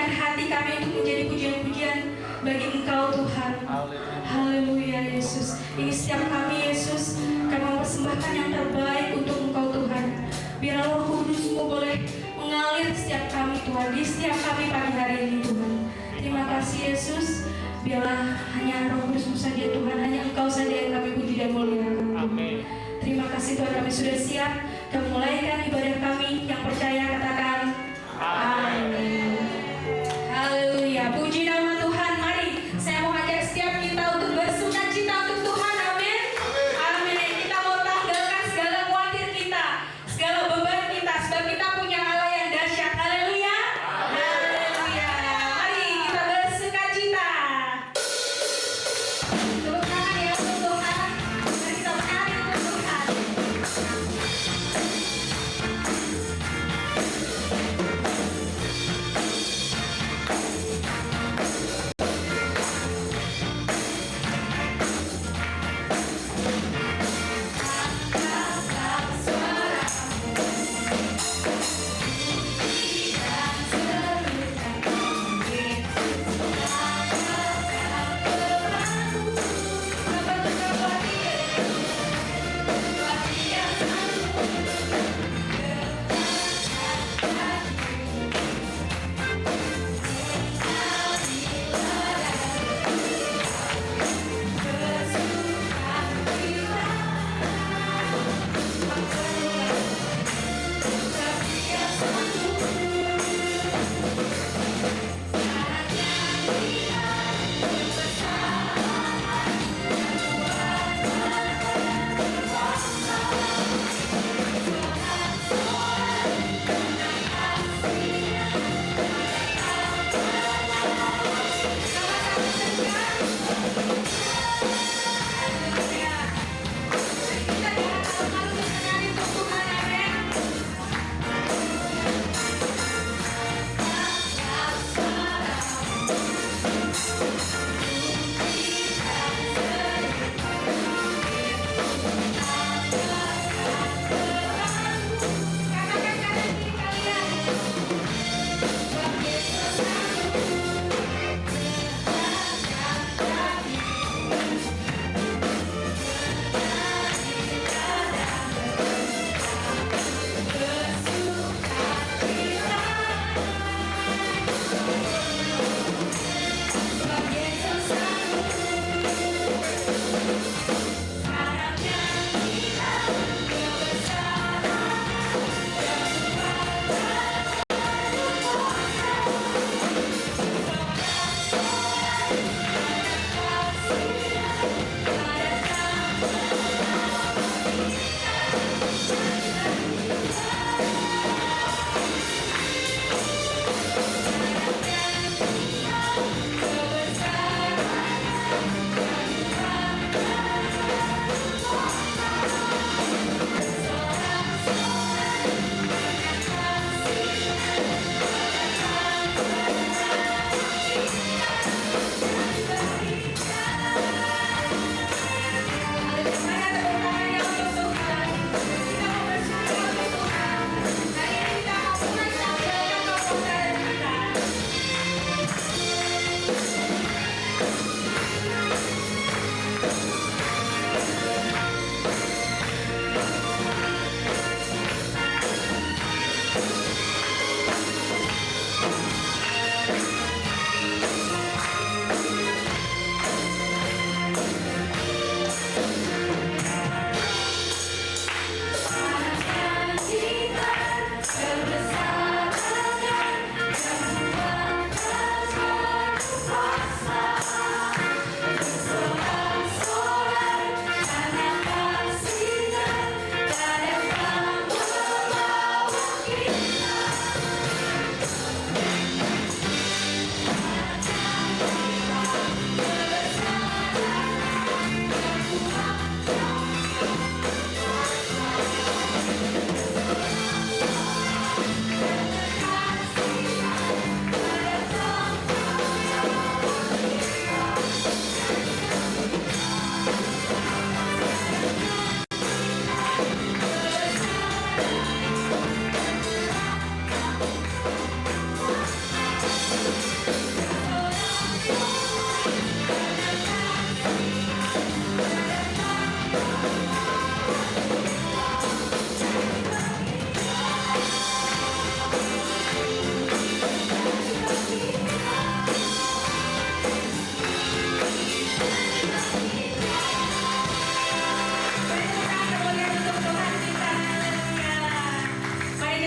menyediakan hati kami untuk menjadi pujian-pujian bagi Engkau Tuhan. Haleluya Yesus. Ini setiap kami Yesus, kami mempersembahkan yang terbaik untuk Engkau Tuhan. Biar Roh Kudus-Mu boleh mengalir setiap kami Tuhan, di setiap kami pagi hari ini Tuhan. Terima kasih Yesus. Biarlah hanya Roh Kudus-Mu saja Tuhan, hanya Engkau saja yang kami puji dan muliakan. Amin. Terima kasih Tuhan, kami sudah siap. Kami mulaikan ibadah kami. Yang percaya katakan amin. Haleluya. Puji nama Tuhan. Mari saya mau ajak setiap kita untuk bersukacita untuk Tuhan. Amin. Amin. Kita mau tanggalkan segala khawatir kita, segala beban kita, sebab kita punya Allah yang dahsyat. Haleluya. Haleluya. Mari kita bersukacita. Tepuk tangan ya untuk Tuhan. Mari kita menari untuk Tuhan.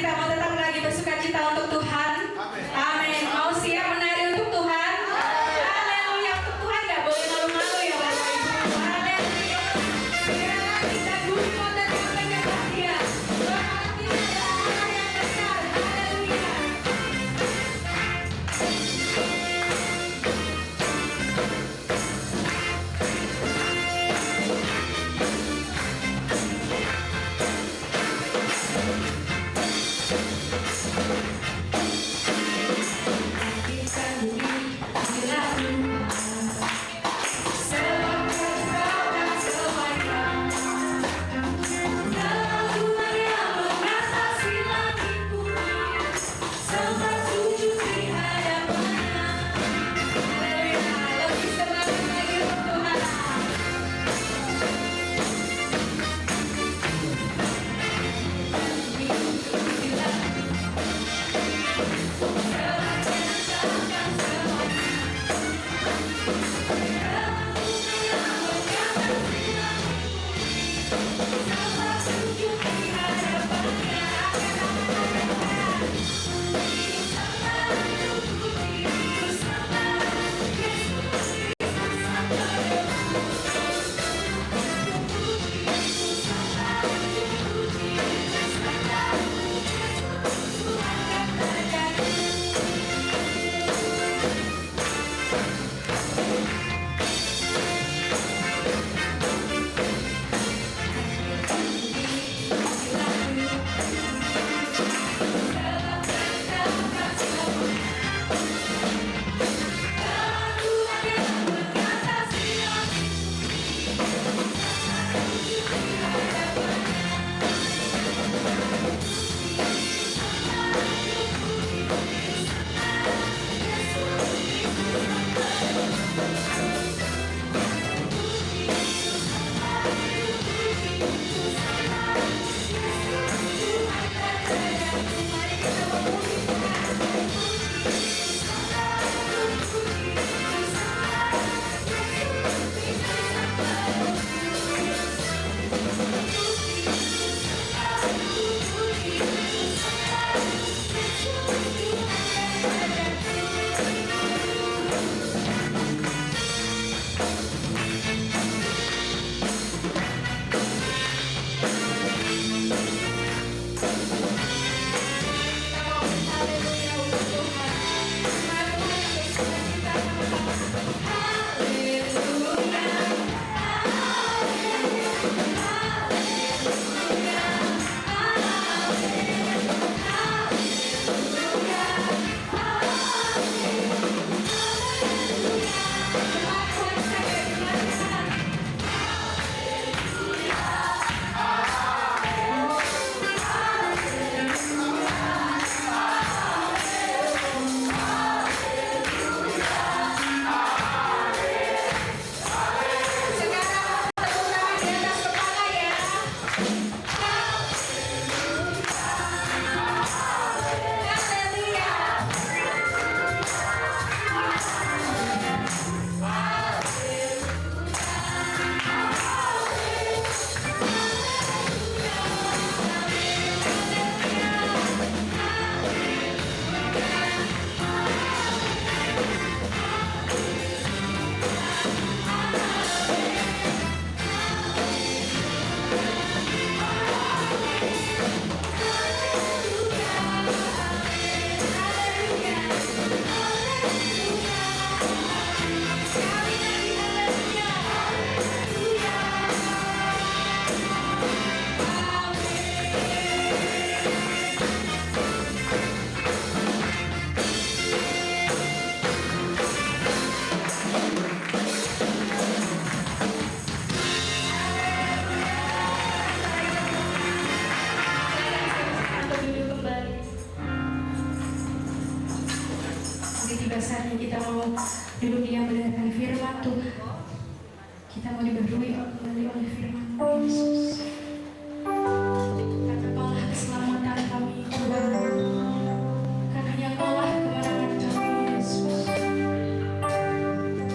kita mau tetap lagi bersuka cita untuk Tuhan? Amin. Mau siap menari untuk Tuhan? Haleluya. Untuk Tuhan gak boleh malu-malu ya Bapak Ibu. Haleluya. Biarlah kita gugur dan menyembah Dia. Bahwa Dia adalah Allah yang besar. Haleluya. Saatnya kita mau duduk diam mendengarkan firman Tuhan. Kita mau diberui kembali oleh firman Yesus. Karena Engkaulah keselamatan kami Tuhan. Karena yang Engkaulah kemenangan kami Yesus.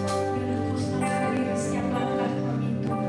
Biar Engkau selalu hadir di setiap langkah kami Tuhan.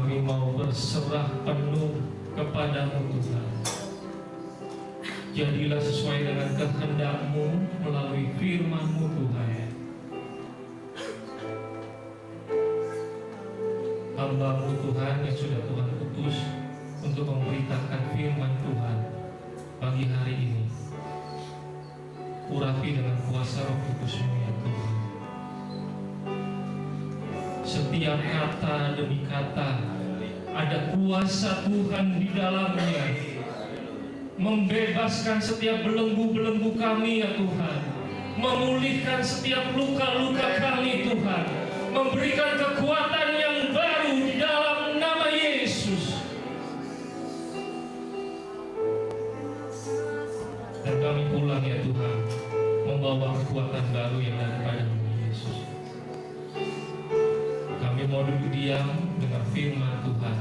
Kami mau berserah penuh kepadamu Tuhan. Jadilah sesuai dengan kehendak-Mu melalui firman-Mu Tuhan. Hamba-Mu Tuhan yang sudah Tuhan utus untuk memberitakan firman Tuhan pagi hari ini, urapi dengan kuasa Roh Kudus-Mu ya Tuhan. Setiap kata demi kata ada kuasa Tuhan di dalamnya, membebaskan setiap belenggu-belenggu kami ya Tuhan, memulihkan setiap luka-luka kami Tuhan, memberikan kekuatan yang baru di dalam nama Yesus. Dan kami pulang ya Tuhan, membawa kekuatan baru yang daripada-Mu Yesus. Kami mau duduk diam dengan firman Tuhan.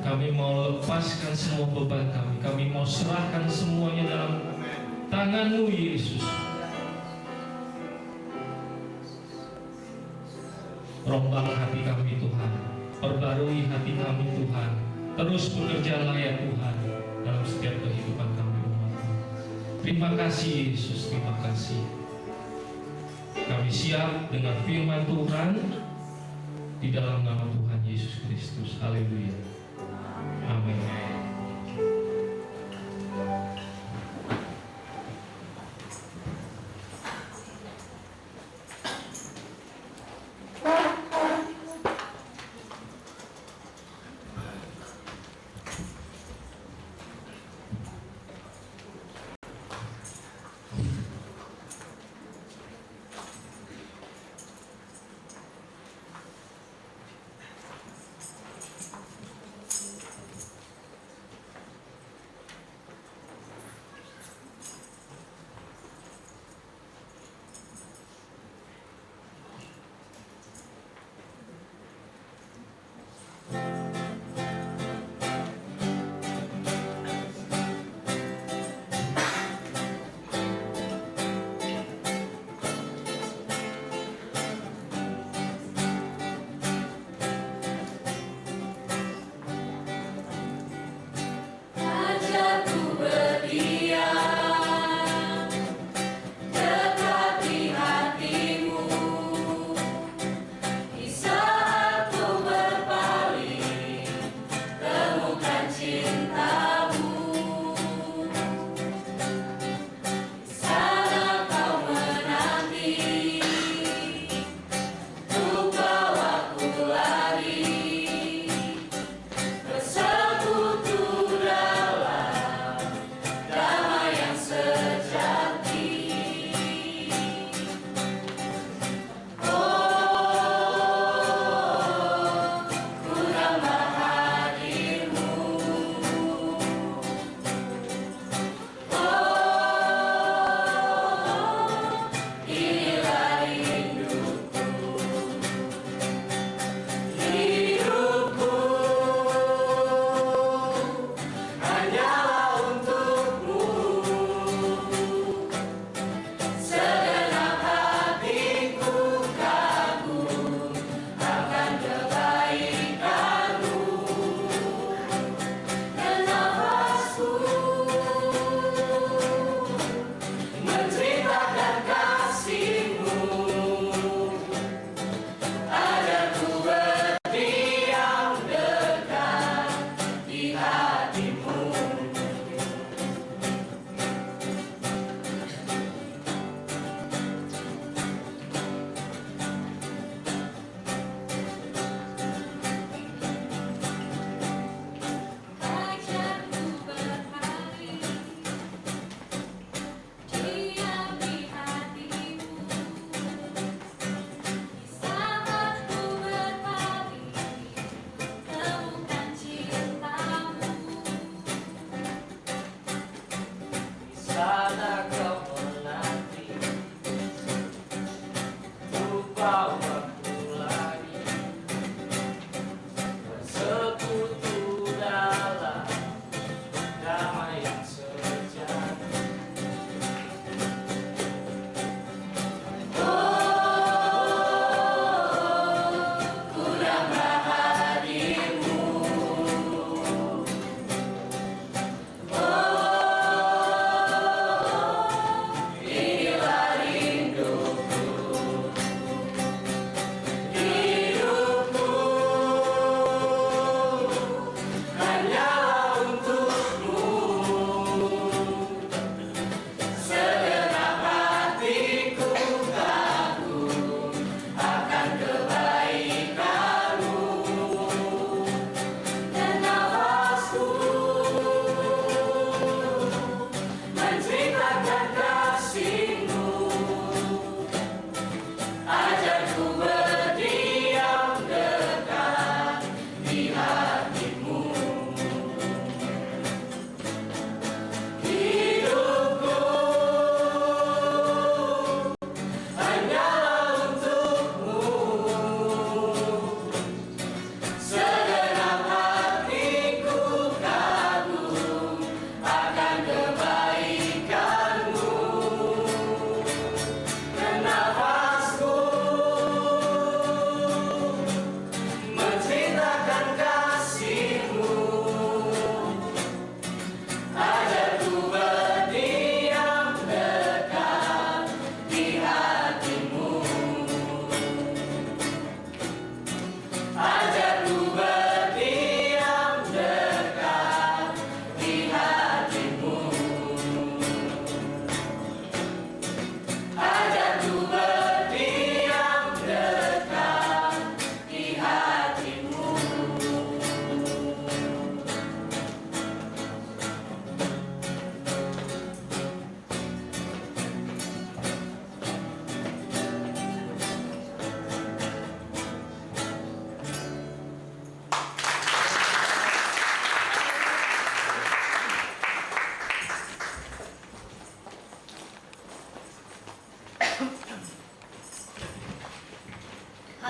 Kami mau lepaskan semua beban kami. Kami mau serahkan semuanya dalam tangan-Mu Yesus. Rombak hati kami Tuhan, perbarui hati kami Tuhan. Terus bekerjalah ya Tuhan dalam setiap kehidupan kami umat-Mu. Terima kasih Yesus, terima kasih. Kami siap dengan firman Tuhan di dalam nama Tuhan Yesus Kristus. Haleluya. Amin.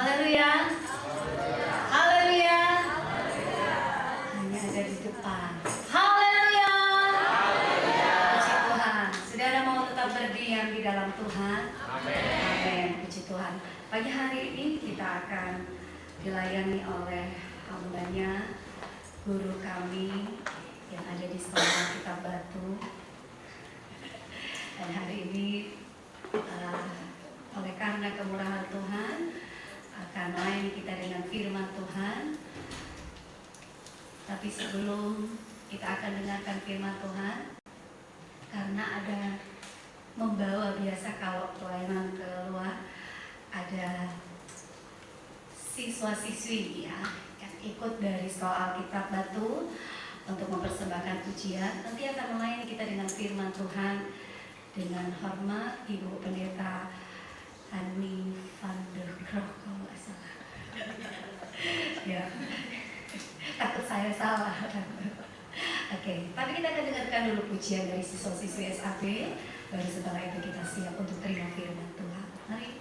Haleluya. Haleluya. Hanya ada di depan. Haleluya. Puji Tuhan. Saudara mau tetap berdiam di dalam Tuhan? Amin. Puji Tuhan. Pagi hari ini kita akan dilayani oleh hambanya, guru kami yang ada di sekolah Kitab Batu. Dan hari ini oleh karena kemurahan Tuhan akan melayani kita dengan firman Tuhan. Tapi sebelum kita akan dengarkan firman Tuhan, karena ada membawa biasa kalau pelayanan keluar ada siswa-siswi ya yang ikut dari sekolah Alkitab Batu untuk mempersembahkan pujian. Nanti akan melayani kita dengan firman Tuhan. Dengan hormat Ibu Pendeta Hani van der Kroh kalau nggak salah. Ya, takut saya salah. Oke, tapi kita akan dengarkan dulu pujian dari siswa-siswi SAP. Baru setelah itu kita siap untuk terima firman Tuhan. Mari.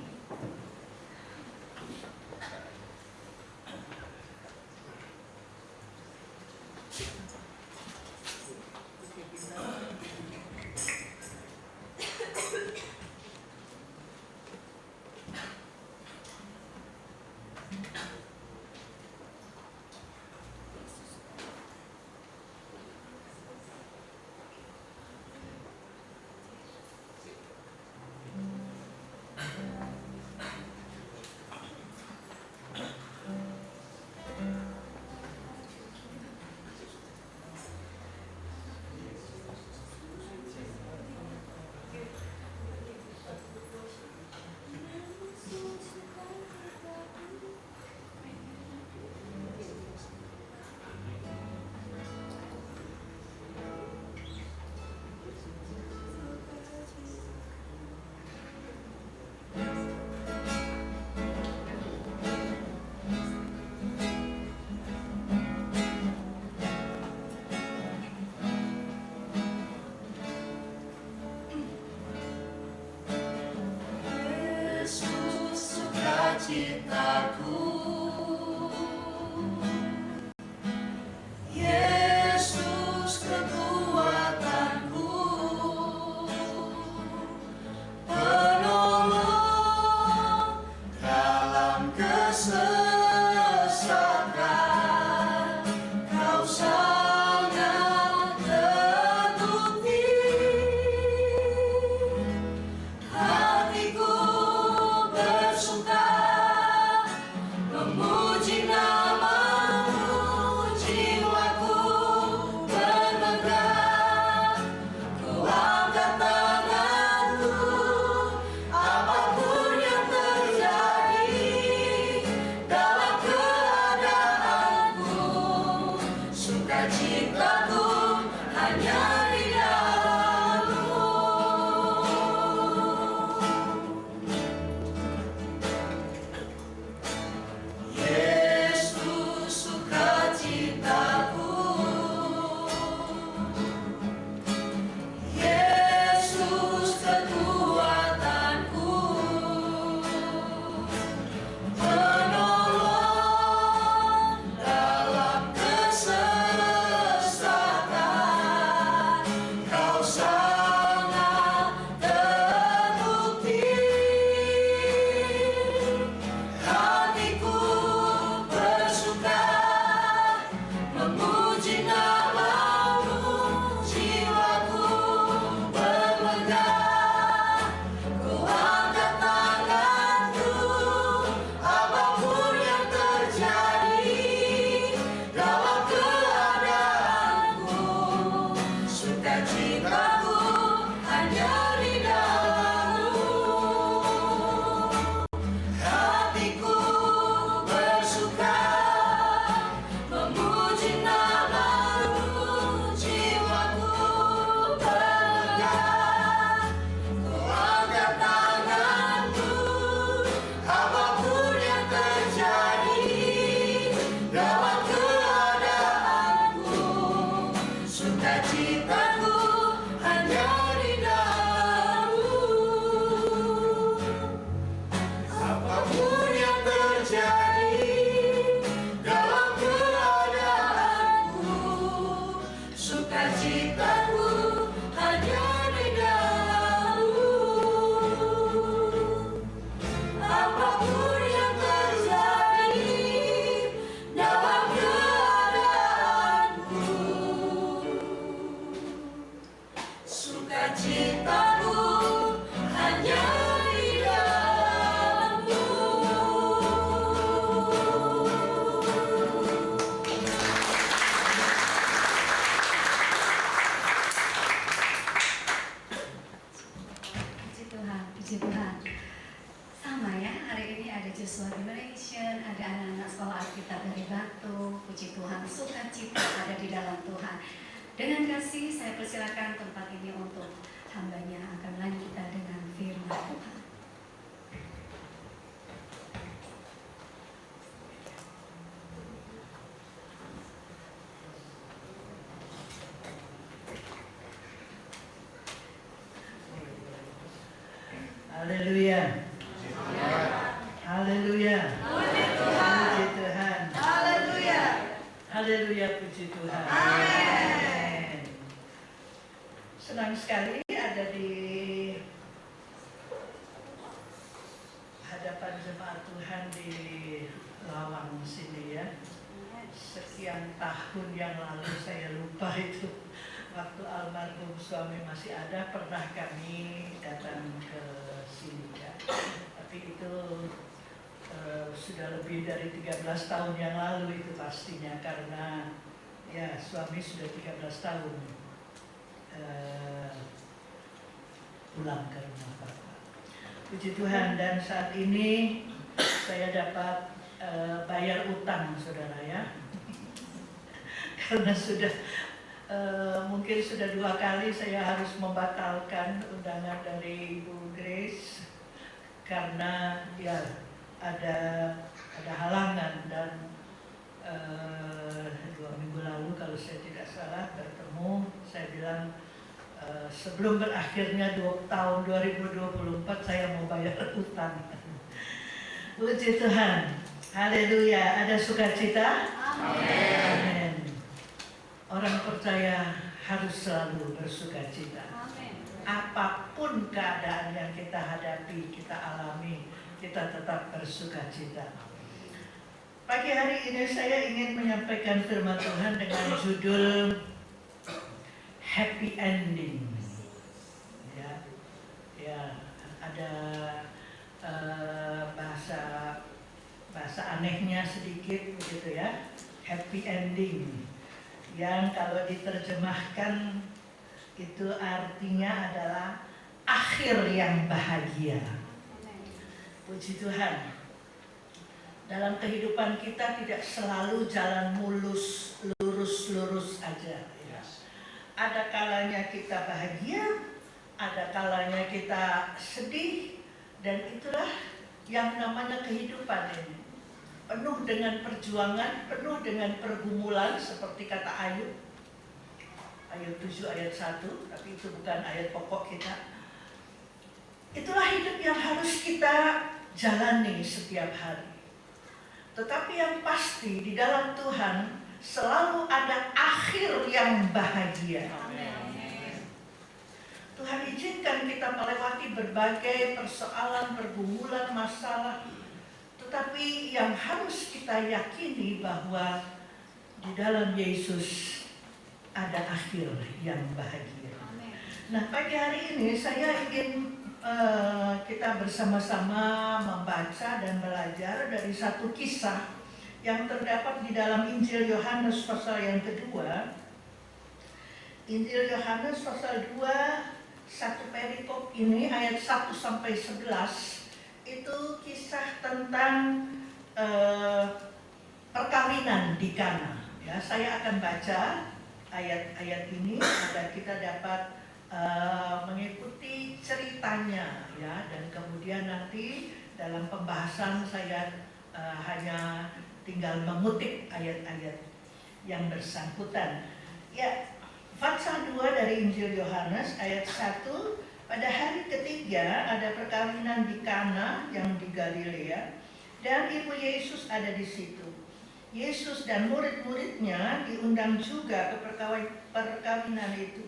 Citaku, Yesus kekuatanku, penolong dalam kesesatan, Kau sangat terbukti. Hatiku bersuka memuji namamu, jiwaku bermegah. Ku angkat tanganku, apapun yang terjadi terjadi dalam keadaanku, sukacitaku hanya di dalam-Mu. Apapun yang terjadi dalam keadaanku, sukacitaku hanya di dalam-Mu. Puji Tuhan, puji Tuhan. Sama ya, hari ini ada Joshua Generation, ada anak-anak sekolah Alkitab dari Batu. Puji Tuhan, sukacita ada di dalam Tuhan. Dengan kasih saya persilakan tempat ini untuk hambanya akan melayani kita dengan firman Tuhan. Haleluya. Haleluya. Puji Tuhan. Haleluya. Haleluya, puji Tuhan. Amin. Senang sekali ada di hadapan jemaat Tuhan di Lawang sini ya. Sekian tahun yang lalu saya lupa itu, waktu almarhum suami masih ada, pernah kami datang ke sini ya. Tapi itu sudah lebih dari 13 tahun yang lalu itu pastinya, karena ya suami sudah 13 tahun pulang ke rumah Bapak. Puji Tuhan, dan saat ini saya dapat bayar utang, saudara ya. Karena sudah mungkin sudah 2 kali saya harus membatalkan undangan dari Ibu Grace karena ya ada halangan, dan 2 minggu lalu kalau saya tidak salah bertemu, saya bilang sebelum berakhirnya tahun 2024 saya mau bayar utang. Puji Tuhan, haleluya. Ada sukacita? Amin. Orang percaya harus selalu bersukacita. Apapun keadaan yang kita hadapi, kita alami, kita tetap bersukacita. Pagi hari ini saya ingin menyampaikan firman Tuhan dengan judul Happy Ending. Ya, ada bahasa anehnya sedikit begitu ya, happy ending. Yang kalau diterjemahkan itu artinya adalah akhir yang bahagia. Puji Tuhan. Dalam kehidupan kita tidak selalu jalan mulus, lurus aja. Ya. Ada kalanya kita bahagia, ada kalanya kita sedih, dan itulah yang namanya kehidupan ini. Penuh dengan perjuangan, penuh dengan pergumulan, seperti kata Ayub. Ayub 7 ayat 1, tapi itu bukan ayat pokok kita. Itulah hidup yang harus kita jalani setiap hari. Tetapi yang pasti di dalam Tuhan selalu ada akhir yang bahagia. Tuhan izinkan kita melewati berbagai persoalan, pergumulan, masalah. Tetapi yang harus kita yakini bahwa di dalam Yesus ada akhir yang bahagia. Nah, pagi hari ini saya ingin kita bersama-sama membaca dan belajar dari satu kisah yang terdapat di dalam Injil Yohanes pasal yang kedua. Injil Yohanes pasal 2, satu perikop ini ayat 1 sampai 11. Itu kisah tentang perkawinan di Kana. Ya, saya akan baca ayat-ayat ini agar kita dapat mengikuti ceritanya, ya. Dan kemudian nanti dalam pembahasan saya hanya tinggal mengutip ayat-ayat yang bersangkutan. Ya, Fatsal 2 dari Injil Yohanes ayat 1. Pada hari ketiga ada perkawinan di Kana yang di Galilea. dan ibu Yesus ada di situ. Yesus dan murid-muridnya diundang juga ke perkawinan itu.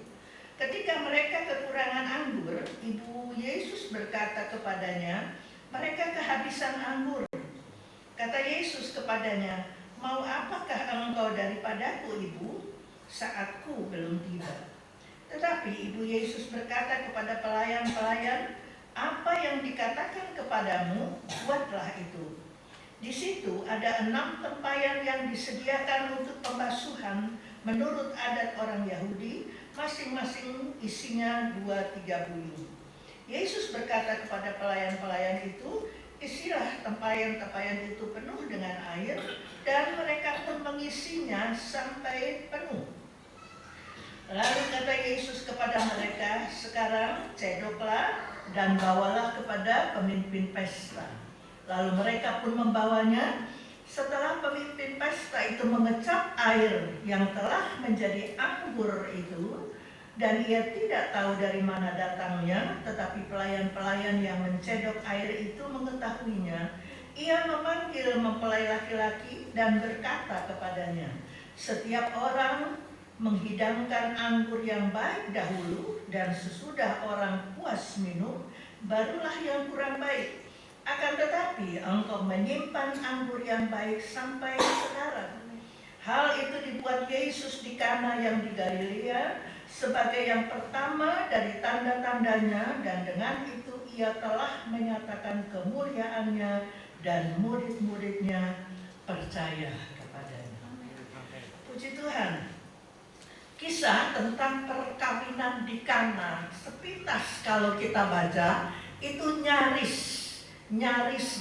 Ketika mereka kekurangan anggur, ibu Yesus berkata kepadanya, mereka kehabisan anggur. Kata Yesus kepadanya, mau apakah engkau daripadaku, ibu? Saatku belum tiba. Tetapi ibu Yesus berkata kepada pelayan-pelayan, apa yang dikatakan kepadamu, buatlah itu. Di situ ada 6 tempayan yang disediakan untuk pembasuhan menurut adat orang Yahudi, masing-masing isinya 2-3 buyung. Yesus berkata kepada pelayan-pelayan itu, isilah tempayan-tempayan itu penuh dengan air, dan mereka pun mengisinya sampai penuh. Lalu kata Yesus kepada mereka, sekarang cedoklah dan bawalah kepada pemimpin pesta. Lalu mereka pun membawanya. Setelah pemimpin pesta itu mengecap air yang telah menjadi anggur itu, dan ia tidak tahu dari mana datangnya, tetapi pelayan-pelayan yang mencedok air itu mengetahuinya, ia memanggil mempelai laki-laki dan berkata kepadanya, setiap orang menghidangkan anggur yang baik dahulu, dan sesudah orang puas minum, barulah yang kurang baik. Akan tetapi engkau menyimpan anggur yang baik sampai sekarang. Hal itu dibuat Yesus di Kana yang di Galilea sebagai yang pertama dari tanda-tandanya, dan dengan itu ia telah menyatakan kemuliaannya, dan murid-muridnya percaya kepadanya. Puji Tuhan. Kisah tentang perkawinan di Kana, sepintas kalau kita baca, itu nyaris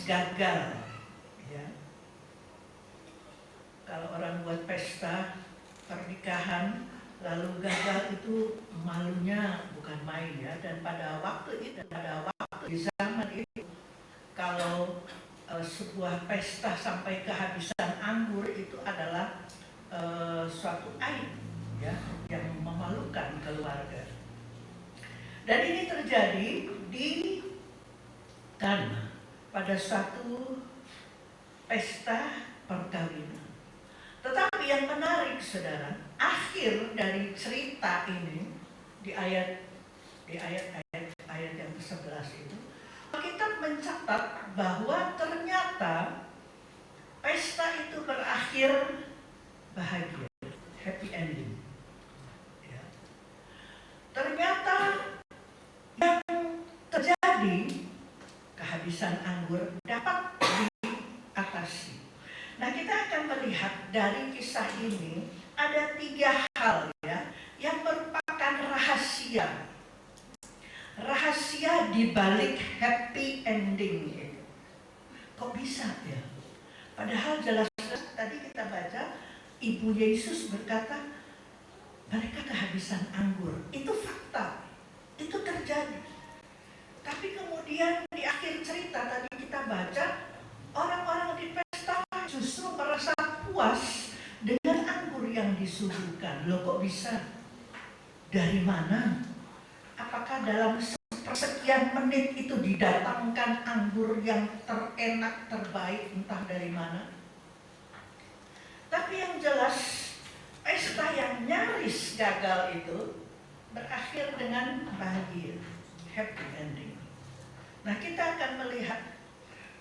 gagal. Ya. Kalau orang buat pesta pernikahan lalu gagal, itu malunya bukan main ya. Dan pada waktu di zaman itu, kalau sebuah pesta sampai kehabisan anggur itu adalah suatu aib ya, yang memalukan keluarga. Dan ini terjadi di Kana pada suatu pesta perkawinan. Tetapi yang menarik saudara, akhir dari cerita ini di ayat yang ke-11 itu, kita mencatat bahwa ternyata pesta itu berakhir bahagia, happy ending. Ya. Ternyata yang terjadi, kehabisan anggur dapat diatasi. Nah, kita akan melihat dari kisah ini ada 3 hal ya yang merupakan rahasia di balik happy ending itu. Kok bisa ya? Padahal jelas-jelas tadi kita baca ibu Yesus berkata mereka kehabisan anggur. Itu fakta, itu terjadi. Tapi kemudian di akhir cerita tadi kita baca, orang-orang di pesta justru merasa puas dengan anggur yang disuguhkan. Loh kok bisa? Dari mana? Apakah dalam sekian menit itu didatangkan anggur yang terenak, terbaik, entah dari mana? Tapi yang jelas, pesta yang nyaris gagal itu berakhir dengan bahagia, happy ending. Nah, kita akan melihat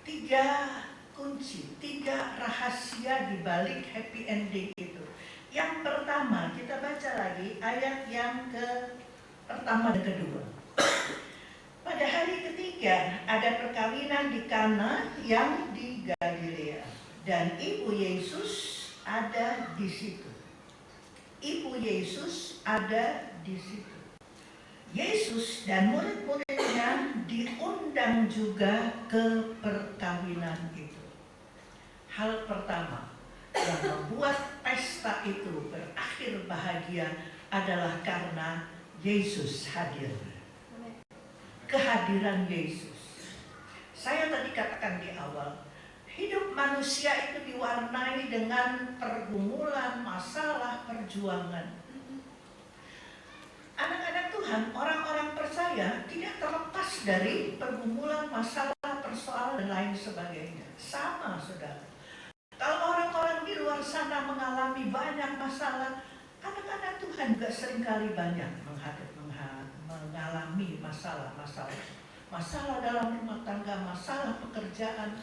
3 kunci, 3 rahasia di balik happy ending itu. Yang pertama, kita baca lagi ayat yang pertama dan kedua. Pada hari ketiga ada perkawinan di Kana yang di Galilea, dan ibu Yesus ada di situ. Ibu Yesus ada di situ. Yesus dan murid-muridnya diundang juga ke perkawinan itu. Hal pertama yang membuat pesta itu berakhir bahagia adalah karena Yesus hadir. Kehadiran Yesus. Saya tadi katakan di awal, hidup manusia itu diwarnai dengan pergumulan, masalah, perjuangan. Anak-anak Tuhan, orang-orang percaya tidak terlepas dari pergumulan, masalah, persoalan dan lain sebagainya. Sama, saudara. Kalau orang-orang di luar sana mengalami banyak masalah, anak-anak Tuhan juga seringkali banyak mengalami masalah-masalah. Masalah dalam rumah tangga, masalah pekerjaan,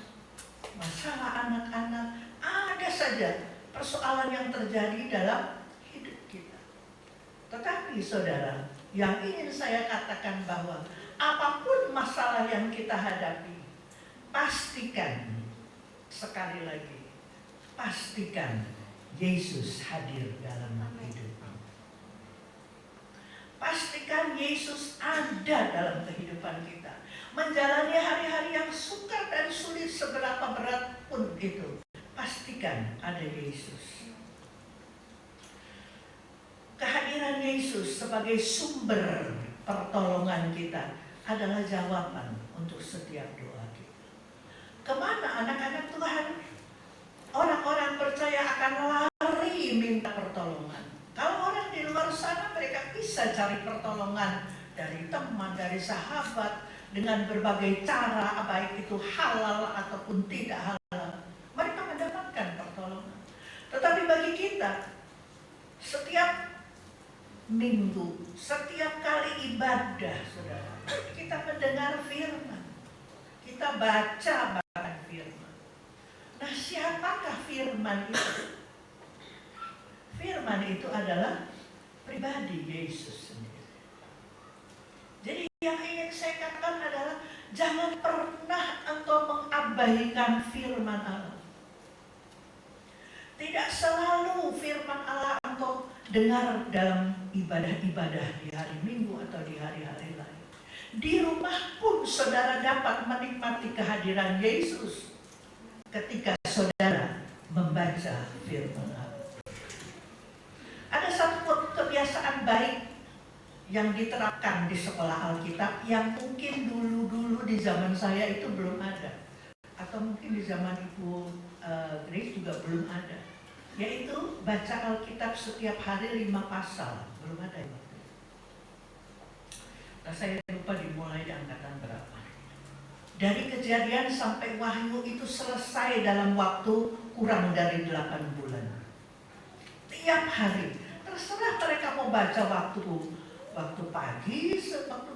masalah anak-anak. Ada saja persoalan yang terjadi dalam hidup kita. Tetapi saudara, yang ingin saya katakan bahwa apapun masalah yang kita hadapi, pastikan, sekali lagi, pastikan Yesus hadir dalam hidup. Pastikan Yesus ada dalam kehidupan kita. Menjalani hari-hari yang sukar dan sulit seberapa berat pun itu, pastikan ada Yesus. Kehadiran Yesus sebagai sumber pertolongan kita adalah jawaban untuk setiap doa kita. Kemana anak-anak Tuhan? Orang-orang percaya akan lari minta pertolongan. Kalau orang di luar sana, mereka bisa cari pertolongan dari teman, dari sahabat, dengan berbagai cara, baik itu halal ataupun tidak halal. Mereka mendapatkan pertolongan. Tetapi bagi kita, setiap minggu, setiap kali ibadah, saudara, kita mendengar firman, kita baca bahkan firman. Nah, siapakah firman itu? Firman itu adalah pribadi Yesus sendiri. Jadi yang ingin saya katakan adalah jangan pernah engkau mengabaikan firman Allah. Tidak selalu firman Allah engkau dengar dalam ibadah-ibadah di hari Minggu atau di hari-hari lain. Di rumah pun saudara dapat menikmati kehadiran Yesus ketika saudara membaca firman Allah. Ada satu kebiasaan baik yang diterapkan di sekolah Alkitab yang mungkin dulu-dulu di zaman saya itu belum ada, atau mungkin di zaman Ibu Grace juga belum ada, yaitu baca Alkitab setiap hari 5 pasal. Belum ada ya. Nah, saya lupa dimulai di angkatan berapa. Dari Kejadian sampai Wahyu itu selesai dalam waktu kurang dari 8 bulan. Tiap hari. Terserah mereka mau baca waktu pagi, waktu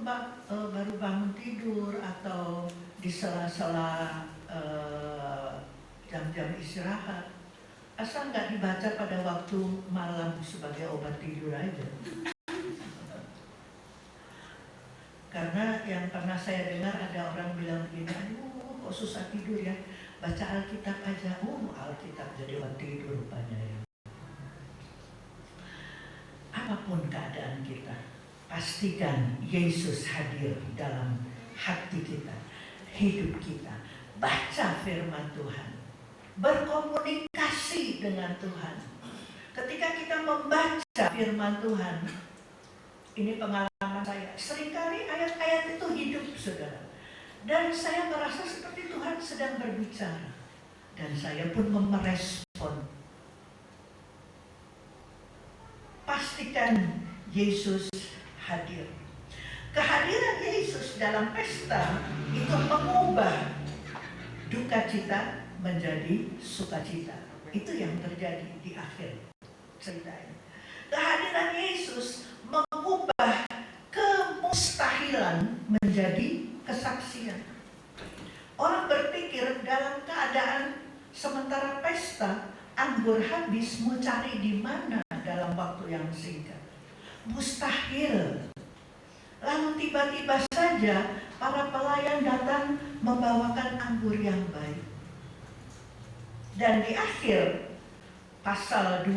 baru bangun tidur, atau di sela-sela jam-jam istirahat. Asal nggak dibaca pada waktu malam sebagai obat tidur aja. Karena yang pernah saya dengar ada orang bilang begini, aduh kok susah tidur ya, baca Alkitab aja. Alkitab jadi obat tidur rupanya ya. Apapun keadaan kita, pastikan Yesus hadir dalam hati kita, hidup kita. Baca firman Tuhan, berkomunikasi dengan Tuhan. Ketika kita membaca firman Tuhan, ini pengalaman saya, seringkali ayat-ayat itu hidup, saudara. Dan saya merasa seperti Tuhan sedang berbicara. Dan saya pun merespon. Pastikan Yesus hadir. Kehadiran Yesus dalam pesta itu mengubah duka cita menjadi sukacita. Itu yang terjadi di akhir cerita ini. Kehadiran Yesus mengubah kemustahilan menjadi kesaksian. Orang berpikir dalam keadaan sementara pesta anggur habis, mau cari di mana dalam waktu yang singkat. Mustahil. Lalu tiba-tiba saja para pelayan datang membawakan anggur yang baik. Dan di akhir pasal 2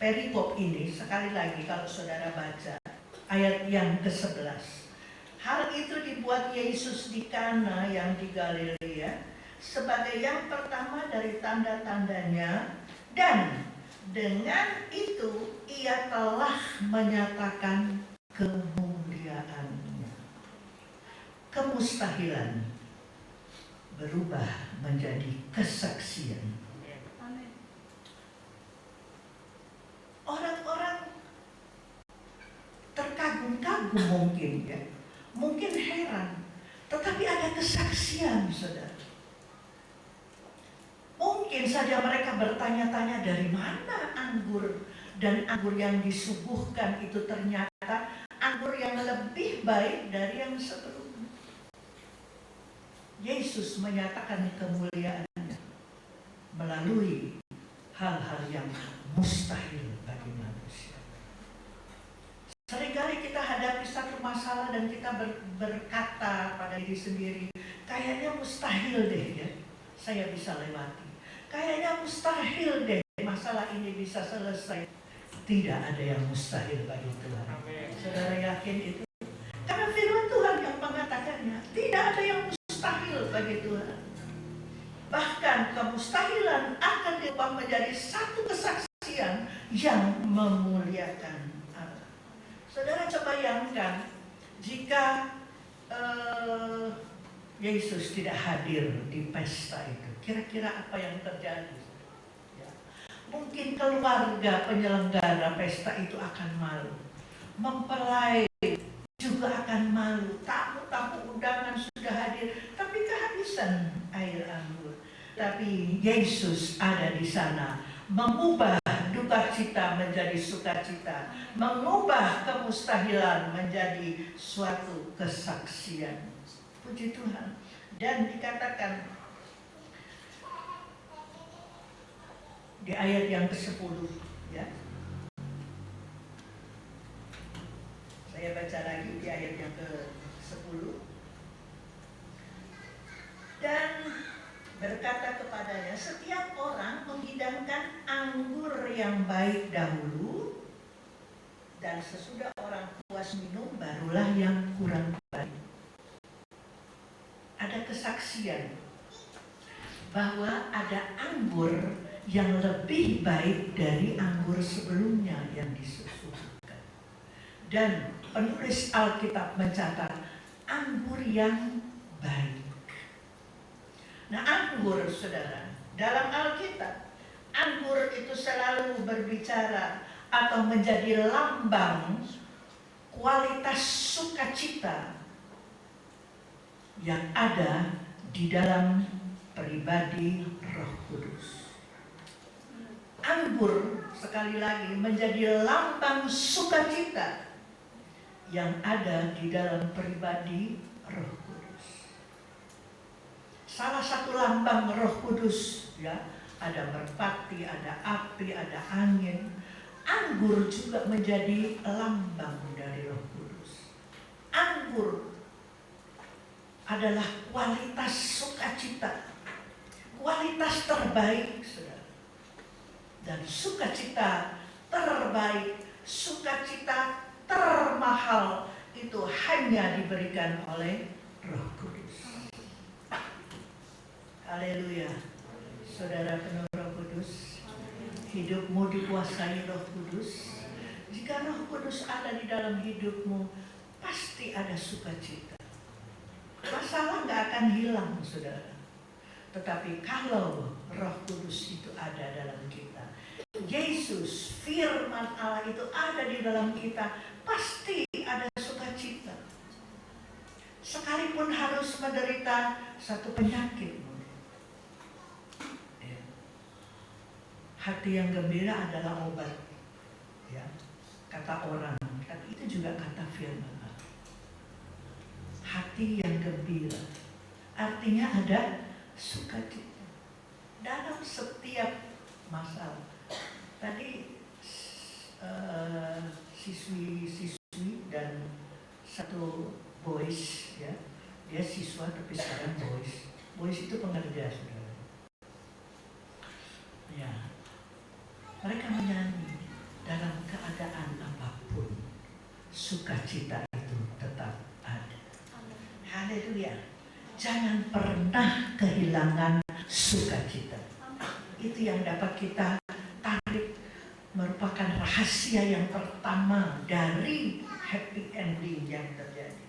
perikop ini, sekali lagi kalau saudara baca ayat yang ke-11, hal itu dibuat Yesus di Kana yang di Galilea sebagai yang pertama dari tanda-tandanya, dan dengan itu ia telah menyatakan kemuliaannya. Kemustahilan berubah menjadi kesaksian. Orang-orang terkagum-kagum mungkin ya, mungkin heran. Tetapi ada kesaksian, saudara. Mungkin saja mereka bertanya-tanya dari mana anggur, dan anggur yang disuguhkan itu ternyata anggur yang lebih baik dari yang sebelumnya. Yesus menyatakan kemuliaannya melalui hal-hal yang mustahil bagi manusia. Seringkali kita hadapi satu masalah dan kita berkata pada diri sendiri, kayaknya mustahil deh ya, saya bisa lewati. Kayaknya mustahil deh masalah ini bisa selesai. Tidak ada yang mustahil bagi Tuhan. Saudara yakin itu? Karena firman Tuhan yang mengatakannya, tidak ada yang mustahil bagi Tuhan. Bahkan kemustahilan akan diubah menjadi satu kesaksian yang memuliakan Allah. Saudara coba bayangkan jika Yesus tidak hadir di pesta itu, kira-kira apa yang terjadi? Ya. Mungkin keluarga penyelenggara pesta itu akan malu, mempelai juga akan malu, tamu-tamu undangan sudah hadir, tapi kehabisan air anggur. Tapi Yesus ada di sana, mengubah duka cita menjadi sukacita, mengubah kemustahilan menjadi suatu kesaksian. Puji Tuhan. Dan dikatakan di ayat yang ke-10, ya. Saya baca lagi di ayat yang ke-10. Dan berkata kepadanya, setiap orang menghidangkan anggur yang baik dahulu, dan sesudah orang puas minum, barulah yang kurang baik. Ada kesaksian bahwa ada anggur yang lebih baik dari anggur sebelumnya yang disusukan. Dan penulis Alkitab mencatat anggur yang baik. Nah, anggur, saudara, dalam Alkitab, anggur itu selalu berbicara atau menjadi lambang kualitas sukacita yang ada di dalam pribadi Roh Kudus. Anggur, sekali lagi, menjadi lambang sukacita yang ada di dalam pribadi Roh Kudus. Salah satu lambang Roh Kudus, ya, ada merpati, ada api, ada angin. Anggur juga menjadi lambang dari Roh Kudus. Anggur adalah kualitas sukacita, kualitas terbaik, saudara. Dan sukacita terbaik, sukacita termahal itu hanya diberikan oleh Roh Kudus. Haleluya. Saudara penuh Roh Kudus, hidupmu dikuasai Roh Kudus. Jika Roh Kudus ada di dalam hidupmu, pasti ada sukacita. Masalah gak akan hilang, saudara. Tetapi kalau Roh Kudus itu ada dalam kita, Yesus, firman Allah itu ada di dalam kita, pasti ada sukacita. Sekalipun harus menderita satu penyakit. Hati yang gembira adalah obat, ya, kata orang, tapi itu juga kata firman Allah. Hati yang gembira, artinya ada sukacita dalam setiap masalah. Tadi siswi dan satu boys, ya, dia siswa tapi sekarang boys. Boys itu pengerja, saudara. Ya, mereka menyanyi dalam keadaan apapun, sukacita itu tetap ada. Haleluya. Jangan pernah kehilangan sukacita. Itu yang dapat kita tarik, merupakan rahasia yang pertama dari happy ending yang terjadi.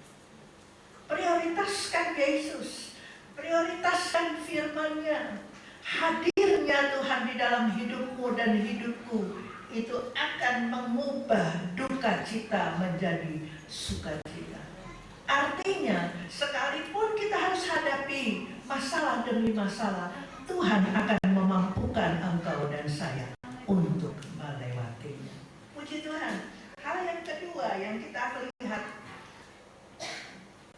Prioritaskan Yesus, prioritaskan firman-Nya. Hadirnya Tuhan di dalam hidupmu dan hidupku itu akan mengubah duka cita menjadi sukacita. Artinya Artinya, sekalipun kita harus hadapi masalah demi masalah, Tuhan akan memampukan engkau dan saya untuk melewatinya. Puji Tuhan. Hal yang kedua yang kita lihat,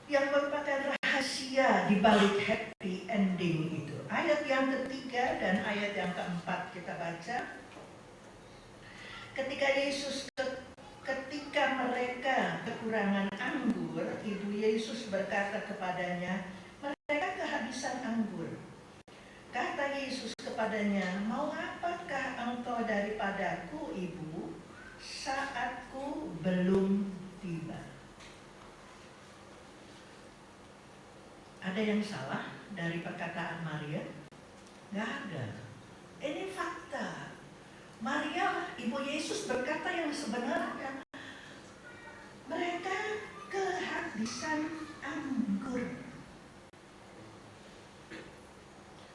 yang merupakan rahasia di balik happy ending itu, ayat yang ketiga dan ayat yang keempat kita baca. Ketika mereka kekurangan anggur, Ibu Yesus berkata kepadanya, mereka kehabisan anggur. Kata Yesus kepadanya, mau apakah engkau daripadaku, Ibu? Saatku belum tiba. Ada yang salah dari perkataan Maria? Nggak ada. Ini fakta. Maria, Ibu Yesus berkata yang sebenarnya. Mereka kehabisan anggur.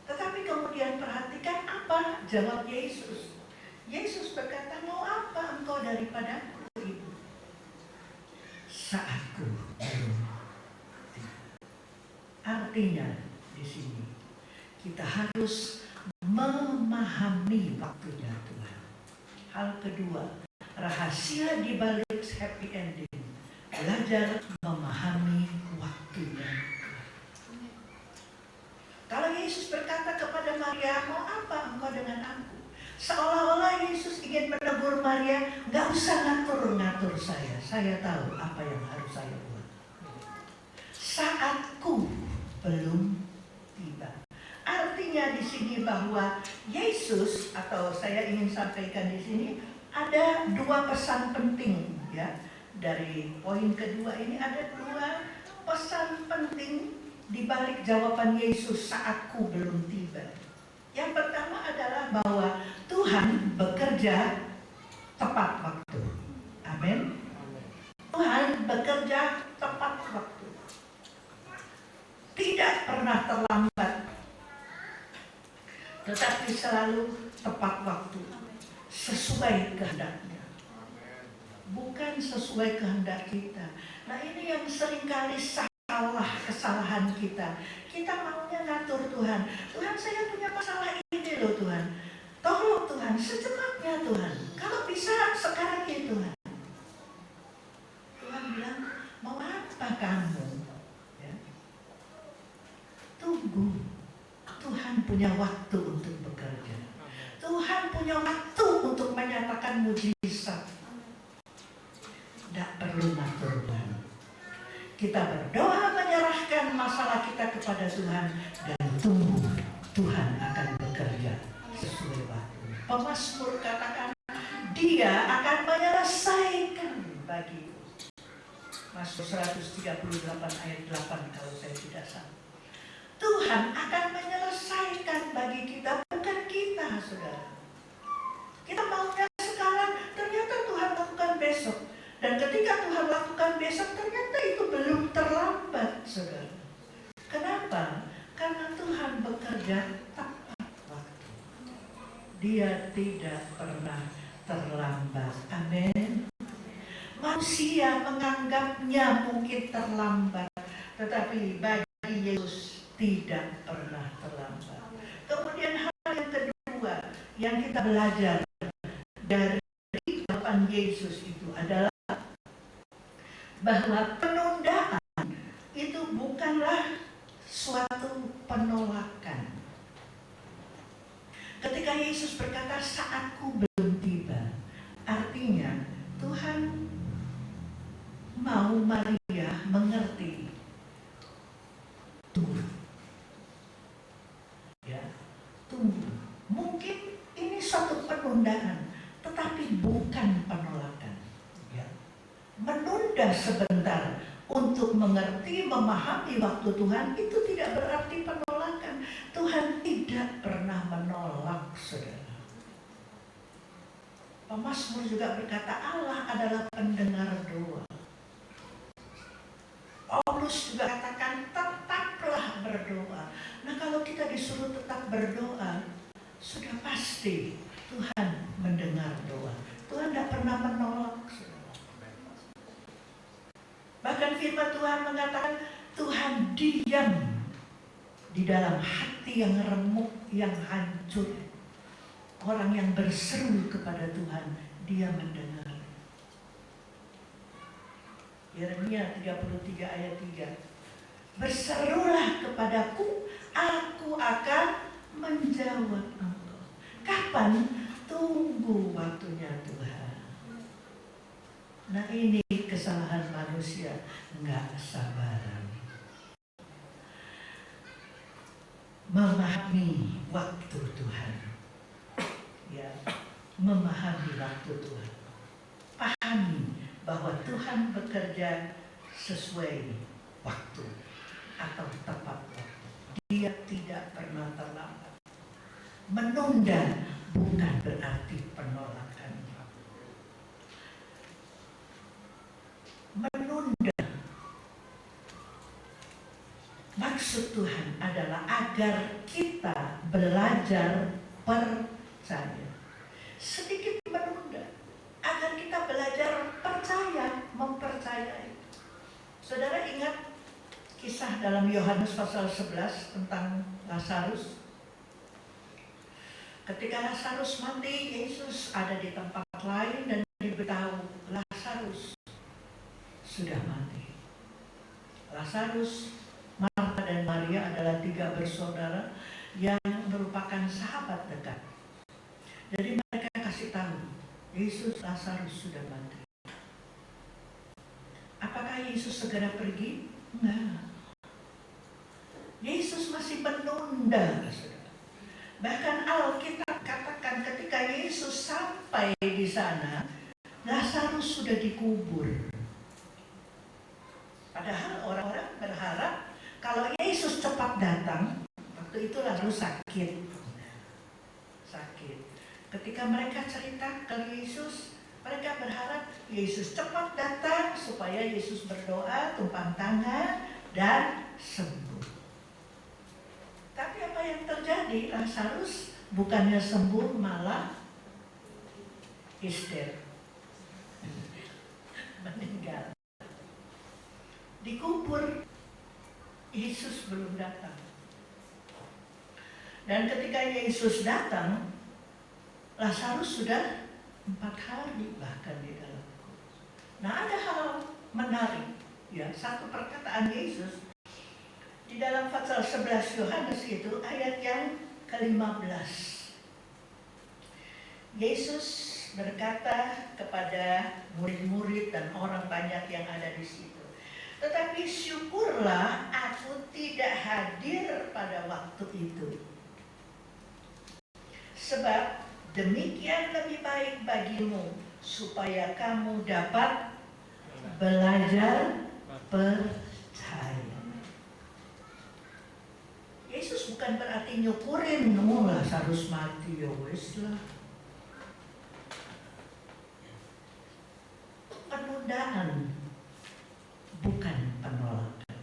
Tetapi kemudian perhatikan apa jawab Yesus. Yesus berkata, mau apa engkau daripadaku, Ibu? Saatku belum tiba. Artinya di sini kita harus memahami waktunya Tuhan. Hal kedua, rahasia di balik happy ending, belajar memahami waktunya Tuhan. Kalau Yesus berkata kepada Maria, mau apa engkau dengan aku? Seolah-olah Yesus ingin menegur Maria, gak usah ngatur-ngatur saya tahu apa yang harus saya buat. Saatku belum tiba. Artinya di sini bahwa Yesus, atau saya ingin sampaikan di sini, ada dua pesan penting ya. Dari poin kedua ini ada dua pesan penting di balik jawaban Yesus, saatku belum tiba. Yang pertama adalah bahwa Tuhan bekerja tepat waktu. Amin. Tuhan bekerja tepat waktu. Tidak pernah terlambat, tetapi selalu tepat waktu. Sesuai kehendaknya. Bukan sesuai kehendak kita. Nah, ini yang seringkali kesalahan kita. Kita maunya ngatur Tuhan. Tuhan, saya punya masalah ini loh Tuhan. Tolong Tuhan, secepatnya Tuhan. Kalau bisa sekarang ya Tuhan. Tuhan bilang, mau apa kamu? Ya. Tunggu. Tuhan punya waktu untuk bekerja. Tuhan punya waktu untuk menyatakan mujizat. Tidak perlu ngatur Tuhan. Kita berdoa menyerahkan masalah kita kepada Tuhan dan tunggu Tuhan akan bekerja sesuai waktu. Pemazmur katakan Dia akan menyelesaikan bagi Mazmur 138 ayat 8 kalau saya tidak salah. Tuhan akan menyelesaikan bagi kita, bukan kita, saudara. Kita maunya sekarang, ternyata Tuhan lakukan besok. Dan ketika Tuhan lakukan besok, ternyata itu belum terlambat, saudara. Kenapa? Karena Tuhan bekerja tepat waktu. Dia tidak pernah terlambat. Amin. Manusia menganggapnya mungkin terlambat, tetapi bagi Yesus tidak pernah terlambat. Kemudian hal yang kedua yang kita belajar dari jawaban Yesus itu adalah bahwa penundaan itu bukanlah suatu penolakan. Ketika Yesus berkata saatku belum tiba, artinya Tuhan mau Maria mengerti. Tunggu. Ya, tunggu. Mungkin ini suatu penundaan, tetapi bukan penolakan. Ya. Menunda sebentar untuk mengerti, memahami waktu Tuhan itu tidak berarti penolakan. Tuhan tidak pernah menolak, saudara. Pemazmur juga berkata Allah adalah pendengar doa. Paulus juga katakan tetaplah berdoa. Nah, kalau kita disuruh tetap berdoa, sudah pasti Tuhan mendengar doa. Tuhan tidak pernah menolak. Bahkan firman Tuhan mengatakan Tuhan diam di dalam hati yang remuk, yang hancur. Orang yang berseru kepada Tuhan, Dia mendengar. Yeremia 33 ayat 3. Berserulah kepadaku, aku akan menjawab engkau. Kapan? Tunggu waktunya Tuhan. Nah, ini kesalahan manusia, nggak sabaran. Memahami waktu Tuhan. Ya, memahami waktu Tuhan. Pahami bahwa Tuhan bekerja sesuai waktu atau tepat waktu. Dia tidak pernah terlambat. Menunda bukan berarti penolakan. Menunda maksud Tuhan adalah agar kita belajar percaya. Sedikit menunda agar kita belajar percaya, mempercayai. Saudara ingat kisah dalam Yohanes pasal 11 tentang Lazarus? Ketika Lazarus mati, Yesus ada di tempat lain dan diberitahu Lazarus sudah mati. Lazarus, Marta dan Maria adalah 3 bersaudara yang merupakan sahabat dekat. Jadi mereka kasih tahu, Yesus, Lazarus sudah mati. Apakah Yesus segera pergi? Enggak. Yesus masih menunda. Bahkan Alkitab katakan ketika Yesus sampai di sana, Lazarus sudah dikubur. Padahal orang-orang berharap kalau Yesus cepat datang, waktu itu Lazarus sakit. Ketika mereka cerita ke Yesus, mereka berharap Yesus cepat datang supaya Yesus berdoa, tumpang tangan, dan sembuh. Tapi apa yang terjadi? Lazarus bukannya sembuh, malah hister, meninggal. Dikubur, Yesus belum datang. Dan ketika Yesus datang, Lazarus sudah 4 hari bahkan di dalam kubur. Nah, ada hal menarik, ya, satu perkataan Yesus di dalam pasal 11 Yohanes itu ayat yang ke-15. Yesus berkata kepada murid-murid dan orang banyak yang ada di situ, tetapi syukurlah aku tidak hadir pada waktu itu. Sebab demikian lebih baik bagimu supaya kamu dapat belajar percaya. Yesus bukan berarti nyukurin, Lazarus mati, ya wes lah. Penundaan bukan penolakan,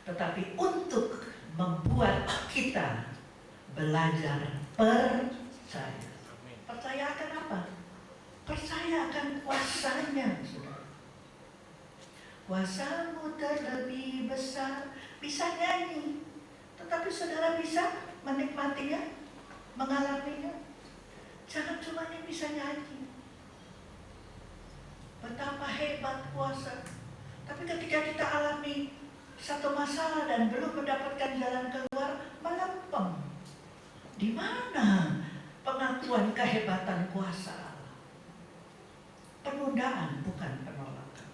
tetapi untuk membuat kita belajar percaya. Percaya akan apa? Percaya akan kuasanya, saudara. Kuasamu terlebih besar. Bisa nyanyi, tetapi saudara bisa menikmatinya, mengalaminya. Jangan cuma yang bisa nyanyi. Betapa hebat kuasa. Tapi ketika kita alami satu masalah dan belum mendapatkan jalan keluar, melempem. Di mana pengakuan kehebatan kuasa Allah? Penundaan bukan penolakan.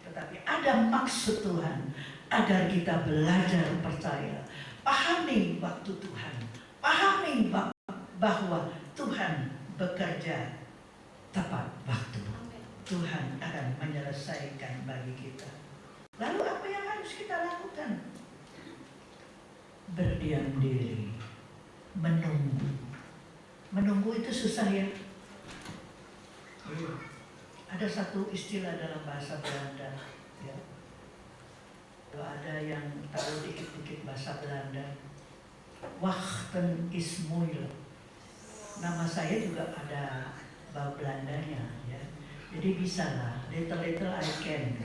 Tetapi ada maksud Tuhan agar kita belajar percaya. Pahami waktu Tuhan. Pahami bahwa Tuhan bekerja tepat waktu. Tuhan akan menyelesaikan bagi kita. Lalu apa yang harus kita lakukan? Berdiam diri, menunggu. Menunggu itu susah ya. Ada satu istilah dalam bahasa Belanda, ya. Kalau ada yang tahu dikit-dikit bahasa Belanda, wachten is moeilijk. Nama saya juga ada bau Belandanya, ya. Jadi bisa lah, little I can.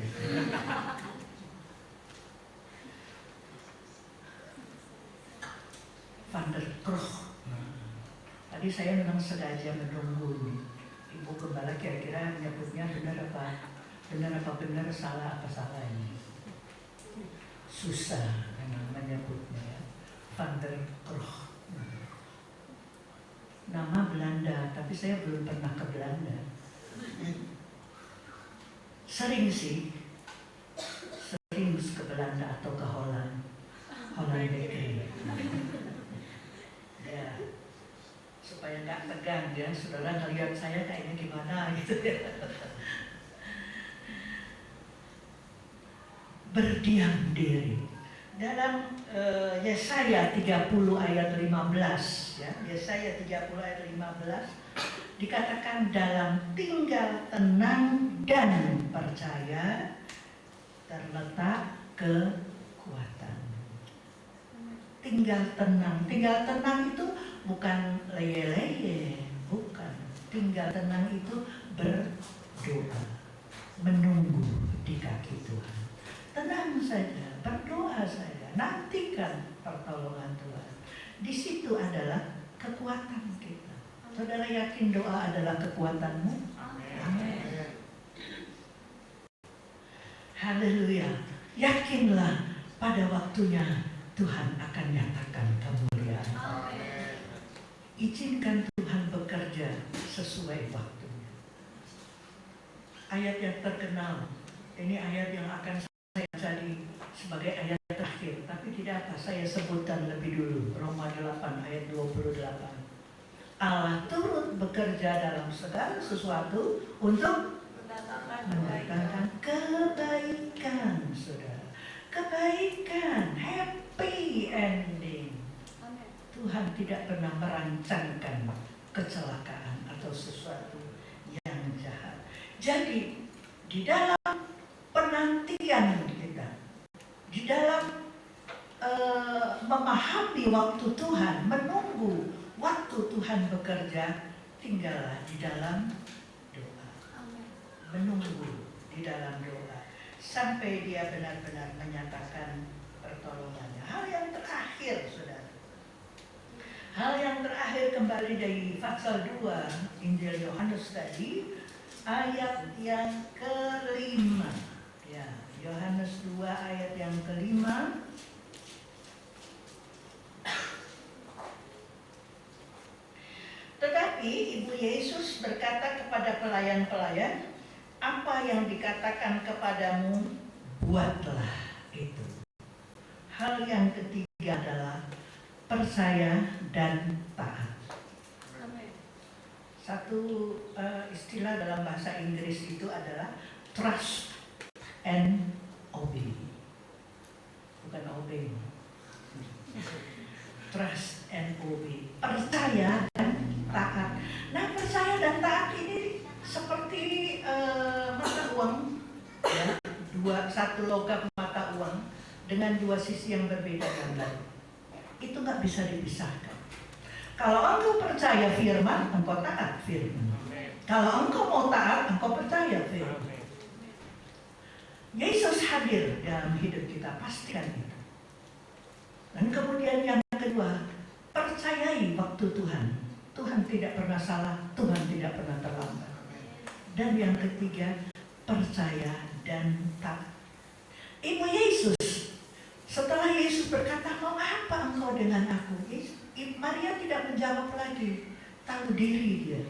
Van der Kroeg. Tadi saya memang sengaja menunggu nih. Ibu Gembala kira-kira menyebutnya benar apa salah ini. Susah memang menyebutnya ya. Van der Kroeg. Nama Belanda, tapi saya belum pernah ke Belanda. Sering ke Belanda atau ke Holland Bakery. Ya, supaya nggak tegang ya, saudara ngelihat saya kayaknya gimana gitu ya. Berdiam diri. Dalam Yesaya 30 ayat 15 ya, Yesaya 30 ayat 15 dikatakan dalam tinggal tenang dan percaya terletak kekuatan. Tinggal tenang itu bukan leye-leye, bukan. Tinggal tenang itu berdoa, menunggu di kaki Tuhan. Tenang saja, berdoa saja, nantikan pertolongan Tuhan. Di situ adalah kekuatan kita. Saudara yakin doa adalah kekuatanmu? Amin. Haleluya. Yakinlah pada waktunya Tuhan akan nyatakan kemuliaan. Izinkan Tuhan bekerja sesuai waktunya. Ayat yang terkenal, ini ayat yang akan saya jadi sebagai ayat terakhir, tapi tidak apa, saya sebutkan lebih dulu. Roma 8 ayat 28. Allah turut bekerja dalam segala sesuatu untuk mendatangkan kebaikan, saudara. Kebaikan, happy ending. Tuhan tidak pernah merancangkan kecelakaan atau sesuatu yang jahat. Jadi, di dalam penantian kita, di dalam memahami waktu Tuhan, menunggu waktu Tuhan bekerja, tinggallah di dalam doa. Menunggu di dalam doa sampai Dia benar-benar menyatakan pertolongannya. Hal yang terakhir, saudara. Hal yang terakhir kembali dari pasal 2 Injil Yohanes tadi, ayat yang ke-5. Ya, Yohanes 2 ayat yang ke-5. Tetapi Ibu Yesus berkata kepada pelayan-pelayan, apa yang dikatakan kepadamu, buatlah itu. Hal yang ketiga adalah percaya dan taat. Satu istilah dalam bahasa Inggris itu adalah trust and obey. Bukan obey. Trust and obey. Percaya dan taat. Nah, percaya dan taat ini seperti mata uang, ya, satu logam mata uang dengan dua sisi yang berbeda gambar. Itu nggak bisa dipisahkan. Kalau engkau percaya firman, engkau taat firman. Kalau engkau mau taat, engkau percaya firman. Yesus hadir dalam hidup kita, pastikan itu. Dan kemudian yang kedua, percayai waktu Tuhan. Tuhan tidak pernah salah, Tuhan tidak pernah terlambat. Dan yang ketiga, percaya dan taat. Ibu Yesus, setelah Yesus berkata, mau apa engkau dengan aku? Maria tidak menjawab lagi, tahu diri dia.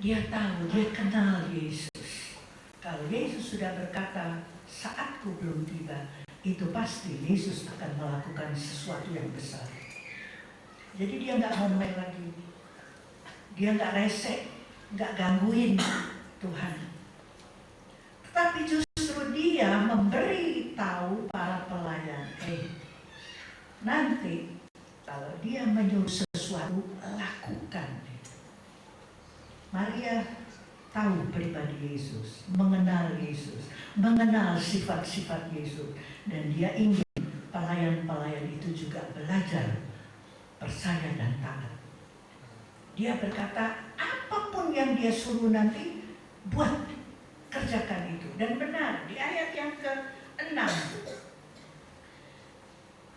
Dia tahu, dia kenal Yesus. Kalau Yesus sudah berkata, saatku belum tiba, itu pasti Yesus akan melakukan sesuatu yang besar. Jadi dia nggak ngomel lagi, dia nggak resek, nggak gangguin Tuhan. Tetapi justru dia memberi tahu para pelayan, nanti kalau dia menyuruh sesuatu, lakukan. Maria tahu pribadi Yesus, mengenal Yesus, mengenal sifat-sifat Yesus, dan dia ingin pelayan-pelayan itu juga belajar percaya dan taat. Dia berkata, apapun yang dia suruh nanti, buat, kerjakan itu. Dan benar, di ayat yang ke-6,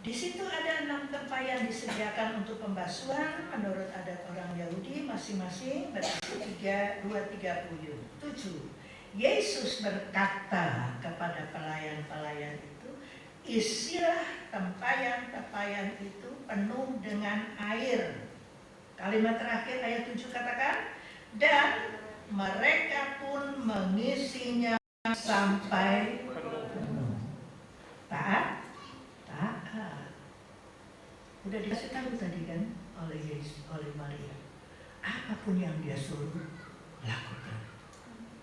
di Di situ ada 6 tempayan disediakan untuk pembasuhan menurut adat orang Yahudi masing-masing berisi 7. Yesus berkata kepada pelayan-pelayan itu, isilah tempayan-tempayan itu penuh dengan air. Kalimat terakhir ayat 7 katakan, dan mereka pun mengisinya sampai penuh. Taat? Taat. Udah dikasih tahu tadi kan oleh Yesus, oleh Maria. Apapun yang dia suruh, lakukan.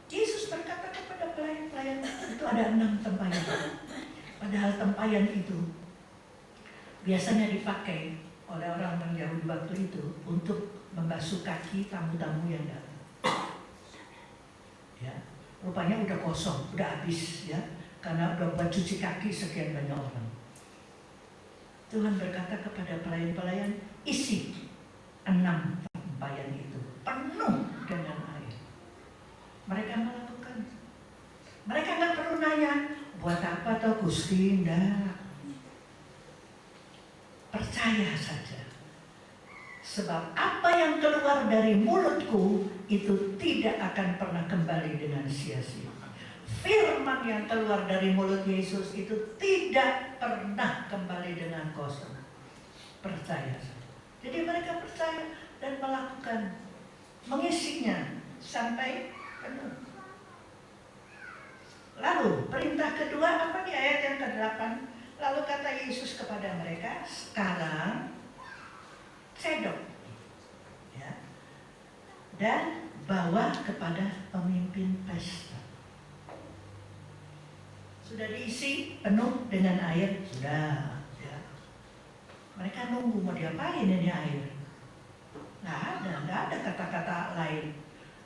Yesus berkata kepada pelayan-pelayan itu ada 6 tempayan. Padahal tempayan itu biasanya dipakai oleh orang Yahudi waktu itu untuk membasuh kaki tamu-tamu yang datang. Ya, rupanya udah kosong, udah habis ya, karena udah buat cuci kaki sekian banyak orang. Tuhan berkata kepada pelayan-pelayan, isi 6 tempayan itu penuh dengan air. Mereka melakukan. Mereka nggak perlu nanya, buat apa atau Gusti, enggak. Percaya saja. Sebab apa yang keluar dari mulutku itu tidak akan pernah kembali dengan sia-sia. Firman yang keluar dari mulut Yesus itu tidak pernah kembali dengan kosong. Percaya. Jadi mereka percaya dan melakukan, mengisinya sampai penuh. Lalu perintah kedua apa di ayat yang ke-8? Lalu kata Yesus kepada mereka, sekarang cedok ya, dan bawa kepada pemimpin pesta. Sudah diisi penuh dengan air, sudah ya. Mereka nunggu mau diapain ini air. Nggak ada kata-kata lain.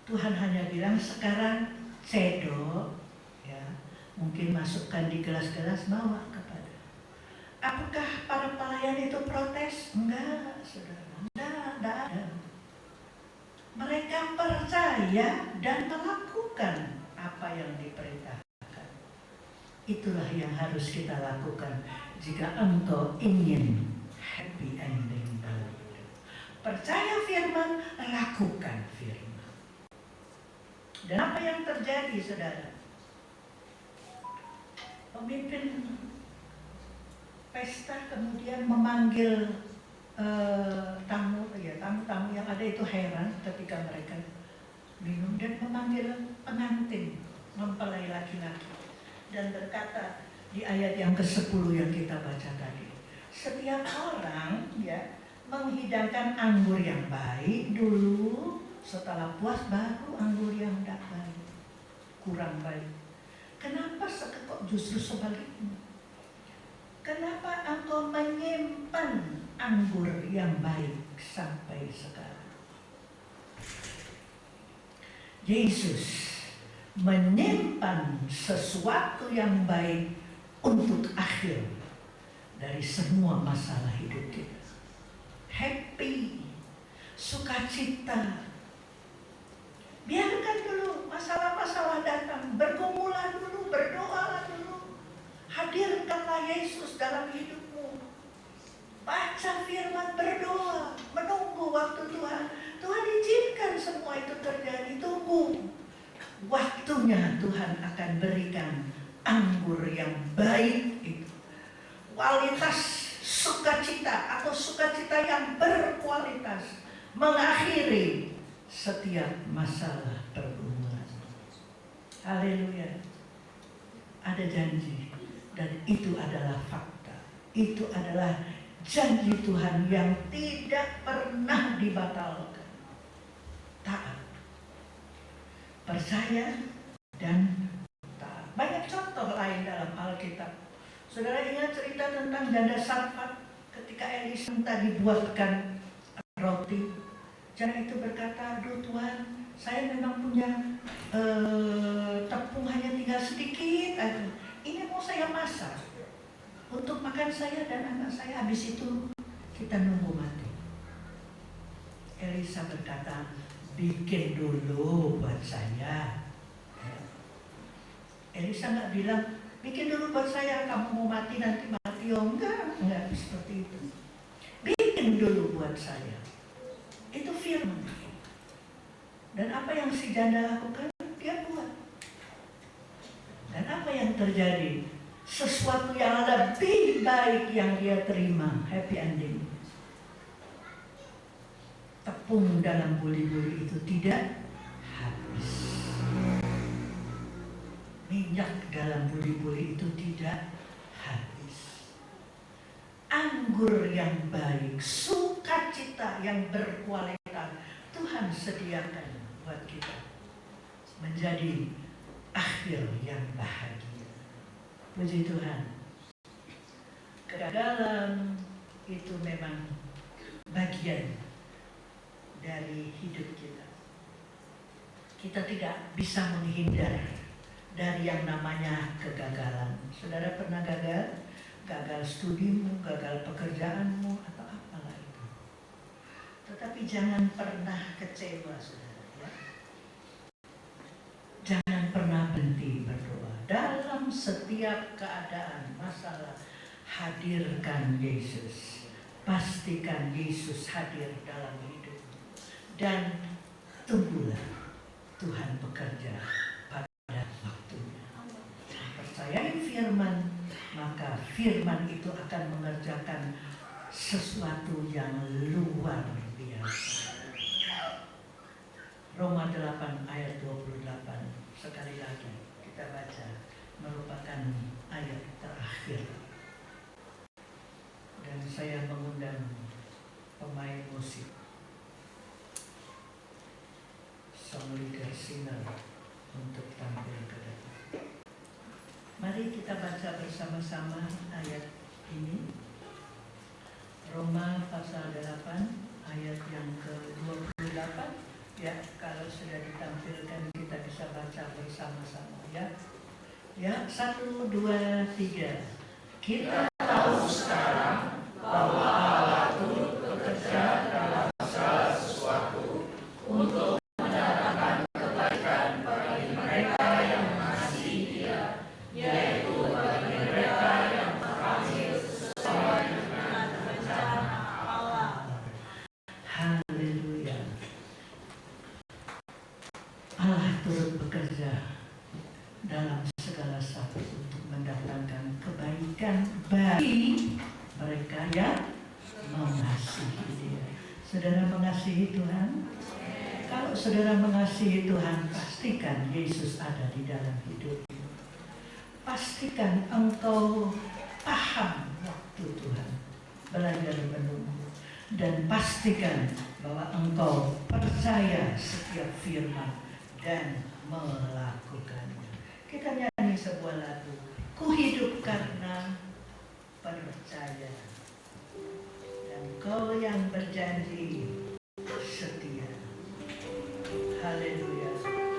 Tuhan hanya bilang sekarang cedok ya, mungkin masukkan di gelas-gelas, bawa kepada. Apakah para pelayan itu protes? Enggak, saudara. Enggak ada. Mereka percaya dan melakukan apa yang diperintahkan. Itulah yang harus kita lakukan jika engkau ingin happy ending dalam hidup. Percaya firman, lakukan firman. Dan apa yang terjadi, saudara? Pemimpin pesta kemudian memanggil tamu-tamu yang ada itu heran ketika mereka minum, dan memanggil pengantin mempelai laki-laki dan berkata di ayat yang ke-10 yang kita baca tadi, setiap orang ya menghidangkan anggur yang baik dulu, setelah puas baru anggur yang tidak baik, kurang baik. Kenapa kok justru sebaliknya? Kenapa engkau menyimpan anggur yang baik sampai sekarang? Yesus menyimpan sesuatu yang baik untuk akhir dari semua masalah hidup kita. Happy, sukacita. Biarkan dulu masalah-masalah datang, bergumulah dulu, berdoalah dulu. Hadirkanlah Yesus dalam hidupmu. Baca firman, berdoa, menunggu waktu Tuhan. Tuhan izinkan semua itu terjadi, tunggu. Waktunya Tuhan akan berikan anggur yang baik itu. Kualitas sukacita atau sukacita yang berkualitas mengakhiri setiap masalah pergumulan. Haleluya. Ada janji dan itu adalah fakta. Itu adalah janji Tuhan yang tidak pernah dibatalkan. Taat, percaya, dan taat. Banyak contoh lain dalam Alkitab. Saudara ingat cerita tentang janda Sarfat ketika Elisa minta dibuatkan roti. Janda itu berkata, aduh Tuhan, saya memang punya tepung hanya tinggal sedikit aja. Ini mau saya masak untuk makan saya dan anak saya, habis itu kita nunggu mati. Elisa berkata, bikin dulu buat saya. Elisa nggak bilang, bikin dulu buat saya, kamu mau mati nanti mati radio, enggak seperti itu. Bikin dulu buat saya. Itu firman. Dan apa yang si janda lakukan, dia buat. Dan apa yang terjadi? Sesuatu yang lebih baik yang dia terima, happy ending. Tepung dalam buli-buli itu tidak habis. Minyak dalam buli-buli itu tidak habis. Anggur yang baik, sukacita yang berkualitas, Tuhan sediakan buat kita menjadi akhir yang bahagia. Puji Tuhan. Kegagalan itu memang bagian dari hidup kita. Kita tidak bisa menghindar dari yang namanya kegagalan. Saudara pernah gagal? Gagal studimu, gagal pekerjaanmu, atau apalah itu. Tetapi jangan pernah kecewa, saudara. Ya? Jangan pernah berhenti berdoa. Dalam setiap keadaan, masalah, hadirkan Yesus. Pastikan Yesus hadir dalam hidup. Dan tunggulah Tuhan bekerja pada waktunya. Percayai firman, maka firman itu akan mengerjakan sesuatu yang luar biasa. Roma 8 ayat 28, sekali lagi kita baca, merupakan ayat terakhir. Dan saya mengundang pemain musik, song leader singer, untuk tampil ke depan. Mari kita baca bersama-sama ayat ini. Roma pasal 8 ayat yang ke-28. Ya, kalau sudah ditampilkan kita bisa baca bersama-sama ya. Ya, 1, 2, 3. Kita tahu sekarang bahwa Allah turut bekerja dalam segala sesuatu untuk mendatangkan kebaikan bagi mereka yang mengasihi Dia, yaitu bagi mereka yang terpanggil sesuai dengan rencana Allah. Haleluya. Allah turut bekerja dalam segala sesuatu untuk mendatangkan kebaikan bagi mereka yang mengasihi Dia. Saudara mengasihi Tuhan? Kalau saudara mengasihi Tuhan, pastikan Yesus ada di dalam hidupmu. Pastikan engkau paham waktu Tuhan, belajar menunggu, dan pastikan bahwa engkau percaya setiap firman dan melakukannya. Kita nyanyi sebuah lagu, ku hidup karena percaya, dan Kau yang berjanji setia. Haleluya. Setia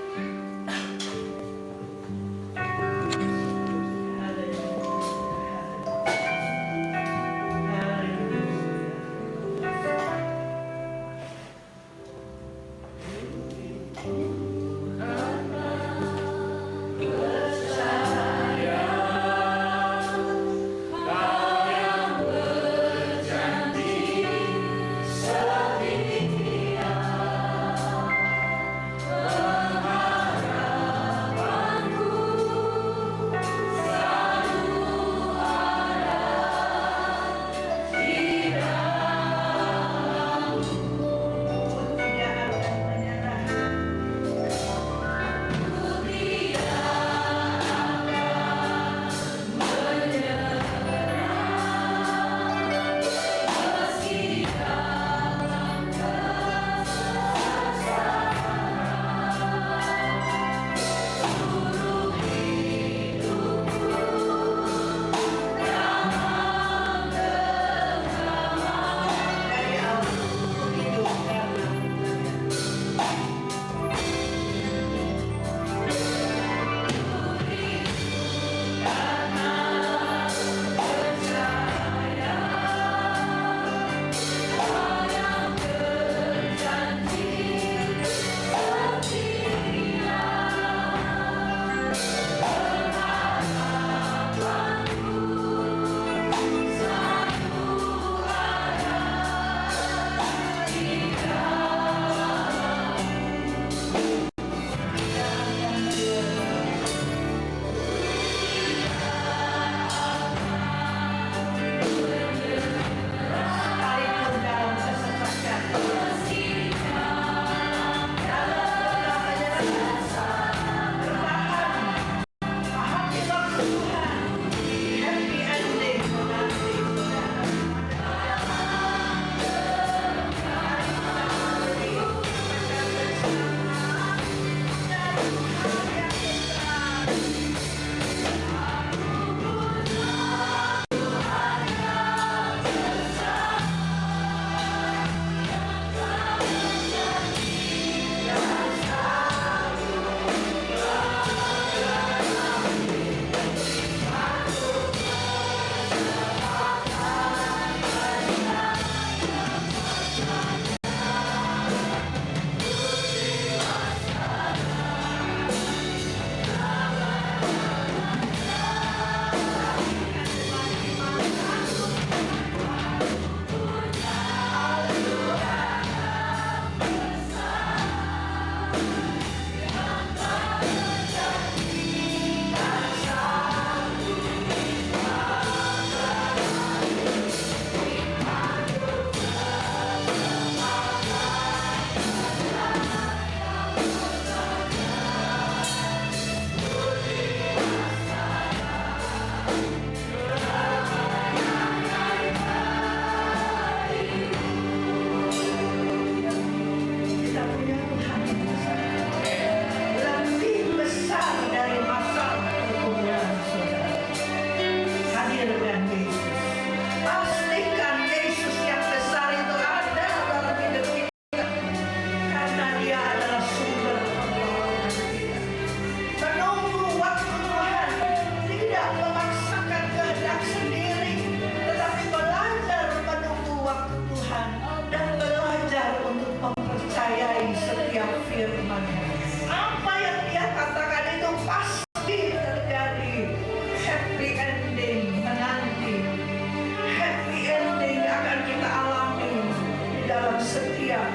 setiap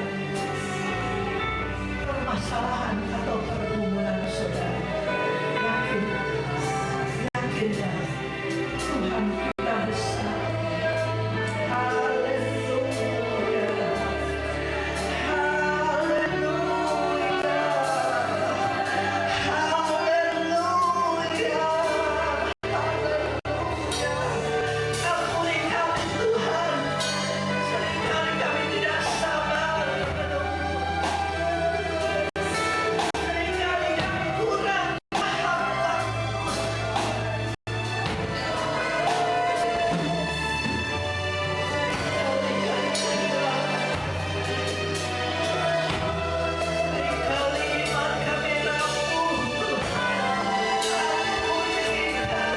permasalahan atau pergumulan saudara. Yakinlah Tuhan kita besar. Haleluya. Haleluya. Haleluya. Haleluya. Ampuni kami Tuhan. Seringkali kami tidak sabar menunggu. Seringkali kami kurang paham waktu. Seringkali iman kami rapuh Tuhan. Ampuni kami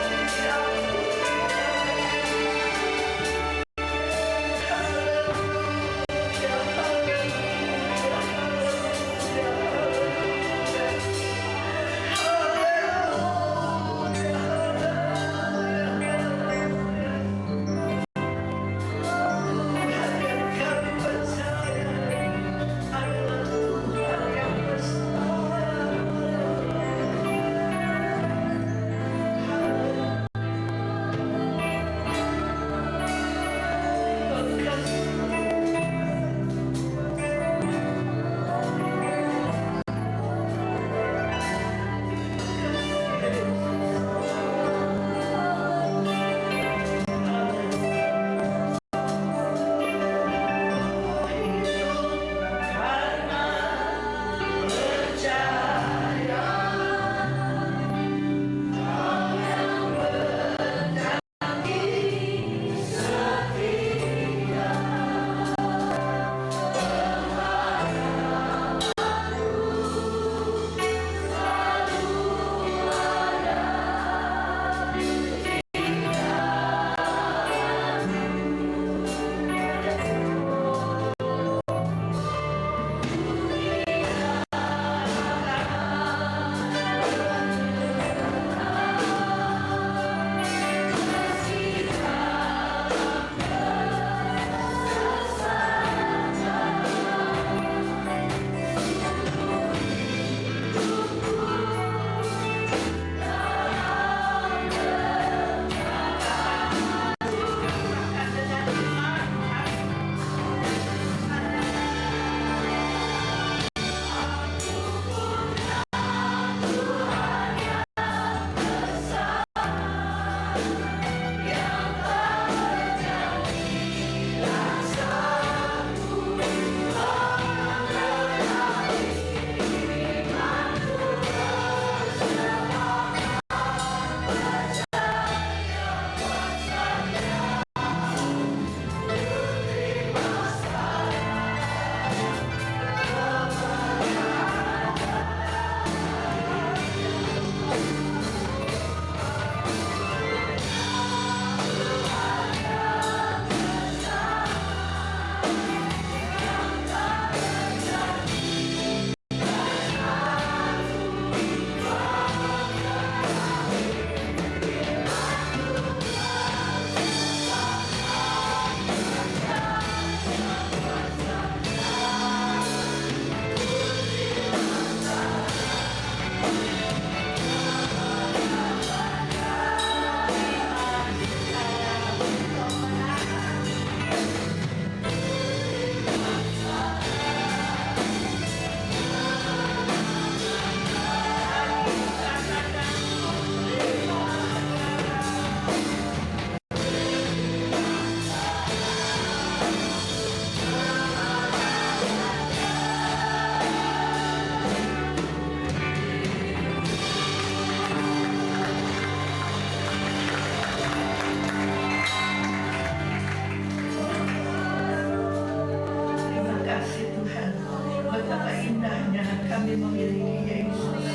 ya kami memiliki Yesus.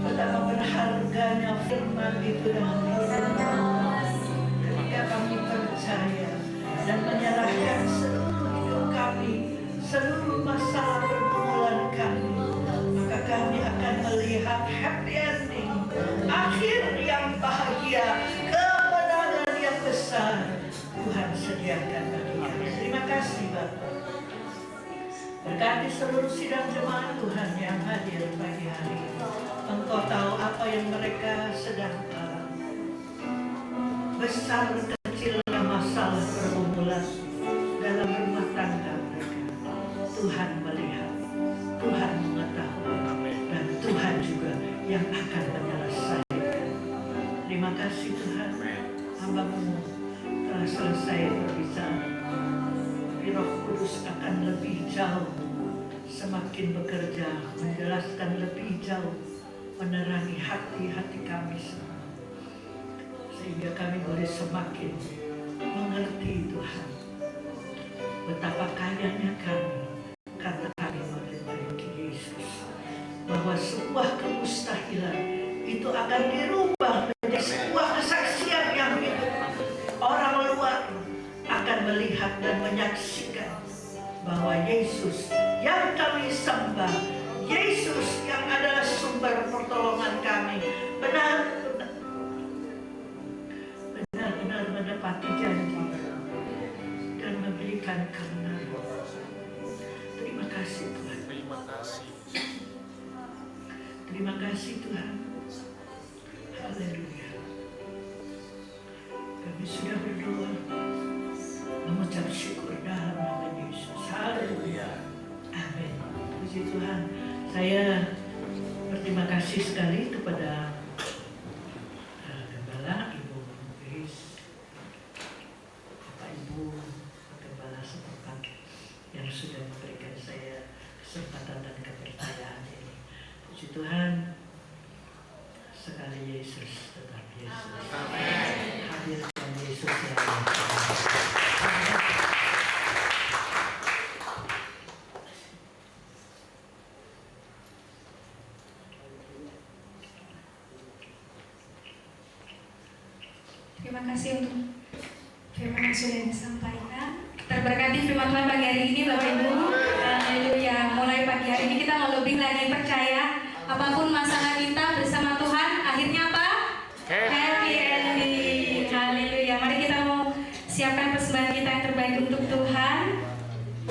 Betapa berharganya firman itu dalam hidup kami. Ketika kami percaya dan menyerahkan seluruh hidup kami, seluruh masalah pergumulan kami, maka kami akan melihat happy ending, akhir yang bahagia, kemenangan yang besar Tuhan sediakan bagi kami. Terima kasih Bapak. Berkati seluruh sidang jemaat Tuhan yang hadir pagi hari ini. Engkau tahu apa yang mereka sedang alami. Besar kecilnya masalah pergumulan dalam rumah tangga mereka. Tuhan melihat, Tuhan mengetahui, dan Tuhan juga yang akan menyelesaikan. Terima kasih Tuhan, hamba-Mu telah selesai berbicara. Roh Kudus akan lebih jauh, semakin bekerja, menjelaskan lebih jauh, menerangi hati-hati kami semua. Sehingga kami boleh semakin mengerti Tuhan, betapa kayanya kami, karena kami memiliki Yesus. Bahwa sebuah kemustahilan itu akan dirubah menjadi sebuah kesaksian yang hidup. Orang luar akan melihat dan menyaksikan bahwa Yesus yang kami sembah, Yesus yang adalah sumber pertolongan kami, benar-benar menepati janji dan memberikan kemenangan. Terima kasih Tuhan. Terima kasih Tuhan. Haleluya. Kami sudah berdoa, mengucap syukur dalam nama Yesus. Haleluya. Amin. Puji Tuhan. Saya berterima kasih sekali kepada Gembala Ibu Grace, Bapak Ibu Gembala setempat yang sudah memberikan saya kesempatan dan kepercayaan ini. Puji Tuhan. Sekali Yesus tetap Yesus. Amin. Hadirkan Yesus yang Terima kasih untuk firman yang sudah disampaikan. Terberkati firman Tuhan pagi hari ini Bapak Ibu. Haleluya. Mulai pagi hari ini kita mau lebih lagi percaya apapun masalah kita bersama Tuhan, akhirnya apa? Happy ending. Haleluya. Mari kita mau siapkan persembahan kita yang terbaik untuk Tuhan.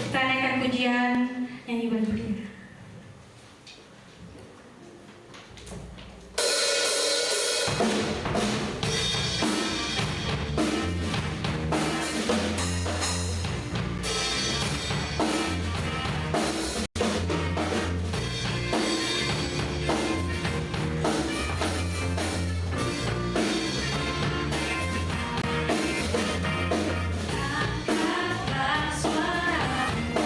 Kita naikkan pujian nyanyi bantu kita. Angkatlah suaramu,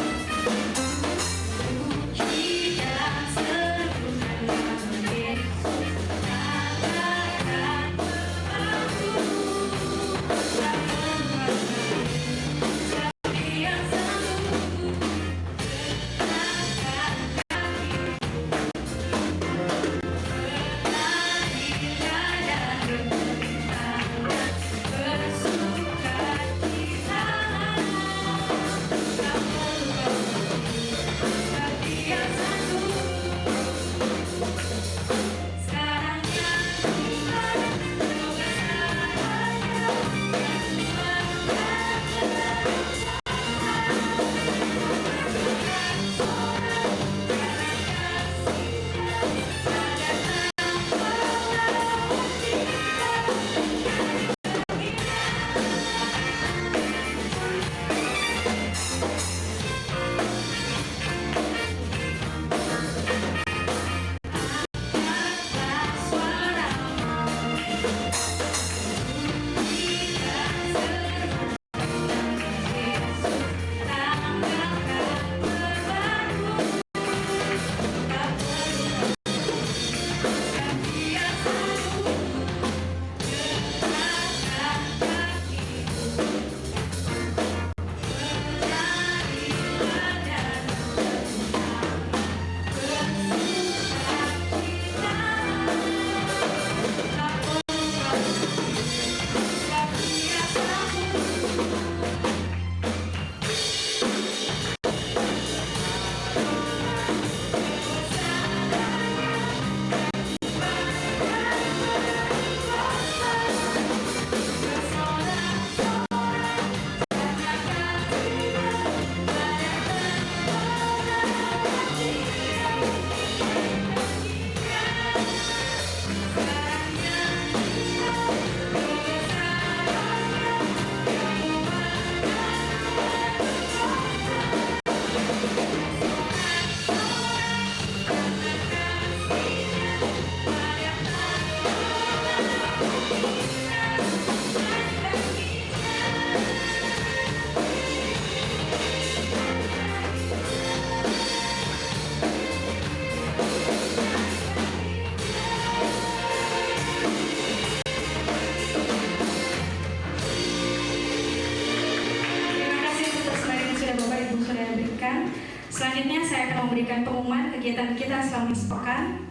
Selanjutnya saya akan memberikan pengumuman kegiatan kita selama sepekan.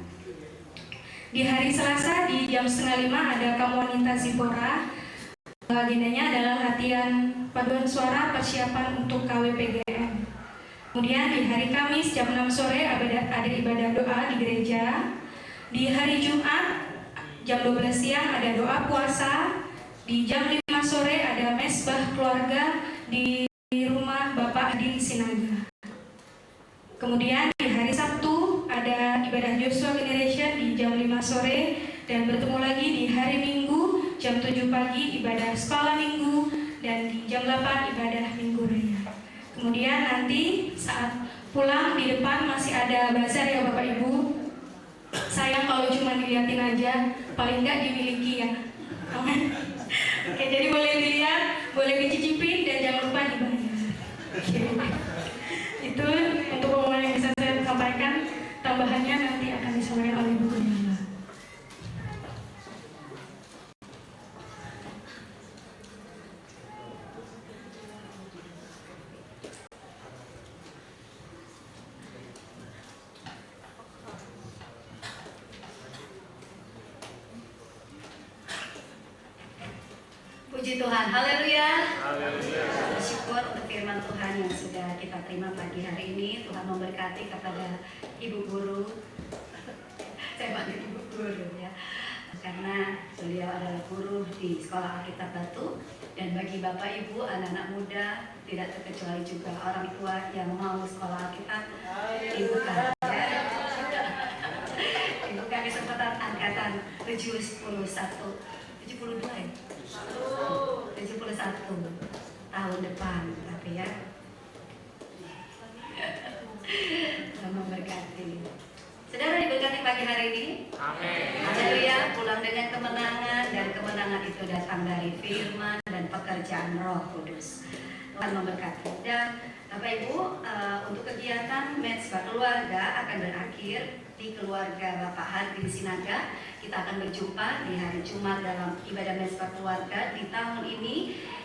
Di hari Selasa di jam 4:30 ada kamu wanita Zipora. Agendanya adalah latihan paduan suara persiapan untuk KWPGN. Kemudian di hari Kamis jam 6 sore ada ibadah doa di gereja. Di hari Jumat jam 12 siang ada doa puasa. Di jam 5 sore ada mesbah keluarga di rumah Bapak Adin Sinaga. Kemudian di hari Sabtu ada ibadah Joshua Generation di jam 5 sore. Dan bertemu lagi di hari Minggu jam 7 pagi ibadah sekolah minggu. Dan di jam 8 ibadah minggu raya. Kemudian nanti saat pulang di depan masih ada bazar ya Bapak Ibu. Sayang kalau cuma dilihatin aja, paling nggak dimiliki ya. Amin. Oke, jadi boleh dilihat, boleh dicicipin dan jangan lupa dibayar. Oke. Itu untuk pengumuman yang bisa saya sampaikan. Tambahannya nanti akan disampaikan oleh Bu Guyala. Puji Tuhan, haleluya. Bersyukur untuk firman Tuhan yang sudah kita terima pagi hari ini. Tuhan memberkati kepada Ibu Guru. Saya panggil Ibu Guru ya, karena beliau adalah guru di Sekolah Alkitab Batu. Dan bagi Bapak Ibu, anak-anak muda, tidak terkecuali juga orang tua yang mau sekolah Alkitab, dibuka ya. Dibuka kesempatan angkatan 71, 72 ya. 71 tahun depan, tapi ya Tuhan memberkati. Saudara diberkati pagi hari ini. Amin. Haleluya, pulang dengan kemenangan, dan kemenangan itu datang dari firman dan pekerjaan Roh Kudus. Tuhan memberkati. Dan Bapak Ibu, untuk kegiatan Mezbah Keluarga akan berakhir di keluarga Bapak Hadi Sinaga. Kita akan berjumpa di hari Jumat dalam ibadah Mezbah Keluarga di tahun ini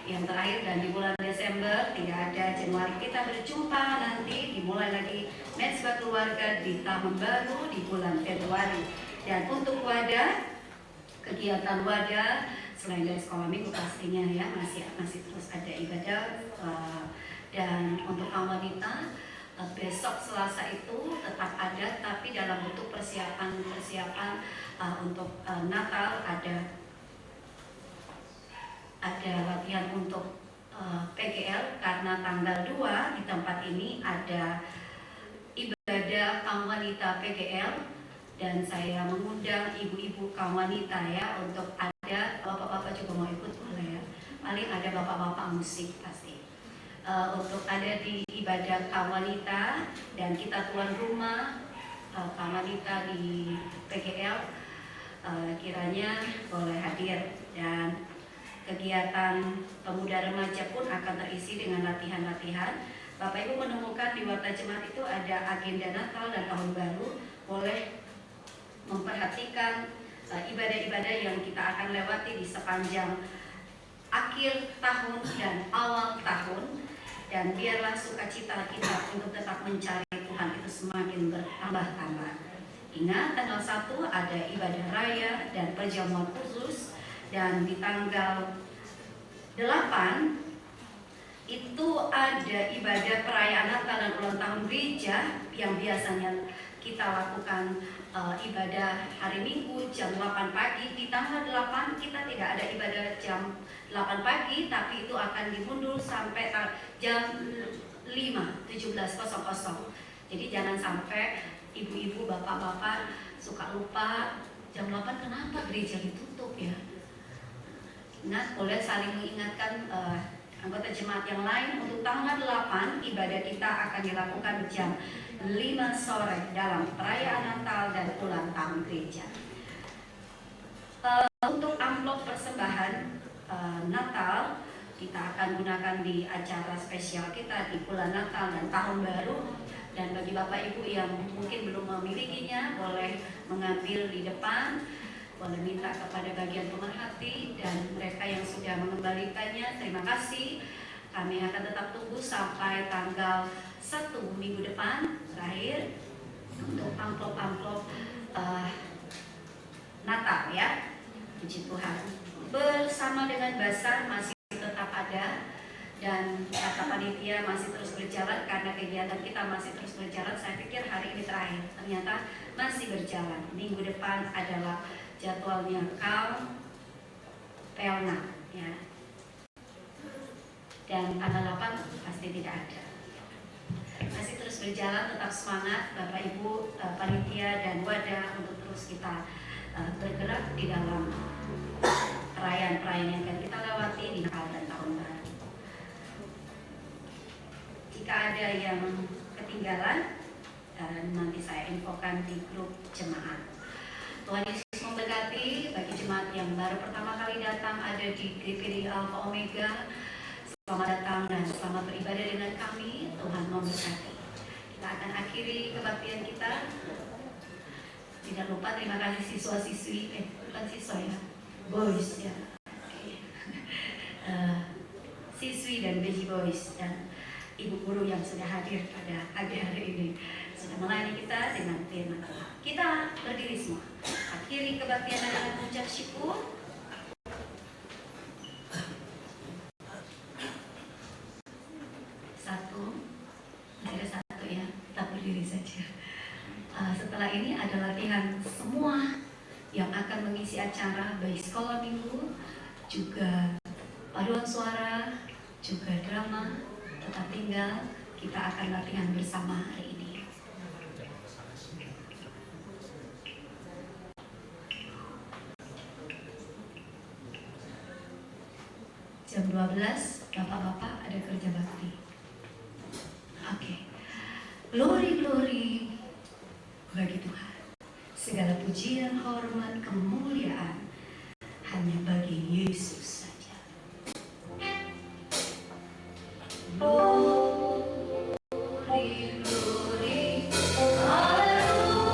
yang terakhir, dan di bulan Desember tidak ada. Januari kita berjumpa, nanti dimulai lagi Mezbah Keluarga di tahun baru di bulan Februari. Dan untuk wadah, kegiatan wadah selain dari sekolah minggu pastinya ya masih terus ada ibadah. Dan untuk kaum wanita, besok Selasa itu tetap ada, tapi dalam bentuk persiapan untuk Natal. Ada latihan untuk PGL, karena tanggal 2 di tempat ini ada ibadah kaum wanita PGL, dan saya mengundang ibu-ibu kaum wanita ya, untuk ada bapak-bapak juga mau ikut boleh ya, paling ada bapak-bapak musik pasti. Untuk ada di ibadah kaum wanita, dan kita tuan rumah kaum wanita di PGL, kiranya boleh hadir. Dan kegiatan pemuda remaja pun akan terisi dengan latihan-latihan. Bapak Ibu menemukan di Warta Jemaat itu ada agenda Natal dan Tahun Baru, boleh memperhatikan ibadah-ibadah yang kita akan lewati di sepanjang akhir tahun dan awal tahun. Dan biarlah sukacita kita untuk tetap mencari Tuhan itu semakin bertambah-tambah. Ingat, tanggal 1 ada ibadah raya dan perjamuan khusus. Dan di tanggal 8 itu ada ibadah perayaan Natal dan ulang tahun gereja yang biasanya kita lakukan ibadah hari Minggu jam 8 pagi. Di tanggal 8 kita tidak ada ibadah jam 8 pagi, tapi itu akan dimundur sampai jam 17:00. Jadi jangan sampai ibu-ibu, bapak-bapak suka lupa jam 8 kenapa gereja ditutup ya. Ingat, boleh saling mengingatkan anggota jemaat yang lain. Untuk tanggal 8 ibadah kita akan dilakukan jam 5 sore dalam perayaan Natal dan ulang tahun gereja. Untuk amplop persembahan Natal kita akan gunakan di acara spesial kita di bulan Natal dan Tahun Baru. Dan bagi Bapak Ibu yang mungkin belum memilikinya, boleh mengambil di depan, boleh minta kepada bagian pemerhati, dan mereka yang sudah mengembalikannya, terima kasih. Kami akan tetap tunggu sampai tanggal satu minggu depan terakhir untuk amplop-amplop Natal ya. Puji Tuhan. Bersama dengan Basar masih tetap ada dan kata panitia masih terus berjalan karena kegiatan kita masih terus berjalan. Saya pikir hari ini terakhir, ternyata masih berjalan. Minggu depan adalah jadwalnya Kal Pelna ya. Dan tanggal 8 pasti tidak ada. Masih terus berjalan, tetap semangat Bapak Ibu panitia dan wadah untuk terus kita bergerak di dalam perayaan-perayaan yang akan kita lewati di Natal dan Tahun Baru. Jika ada yang ketinggalan, nanti saya infokan di grup jemaat. Tuhan Yesus memberkati bagi jemaat yang baru pertama kali datang ada di GPD Alpha Omega. Selamat datang dan selamat beribadah dengan kami. Tuhan memberkati. Kita akan akhiri kebaktian kita. Tidak lupa terima kasih siswa-siswi, bukan siswa ya, boys ya, siswi dan baby boys dan ibu guru yang sudah hadir pada hari ini sudah melayani kita dengan firman Tuhan. Kita berdiri semua, akhiri kebaktian dengan mengucap syukur. Ada satu ya, kita berdiri saja. Setelah ini ada latihan semua yang akan mengisi acara baik sekolah minggu, juga paduan suara, juga drama, tetap tinggal. Kita akan latihan bersama hari ini. Jam 12, Bapak-bapak ada kerja bakti. Oke. Glory bagi Tuhan. Segala pujian, hormat, kemuliaan hanya bagi Yesus saja. Glory, haleluya. Haleluya.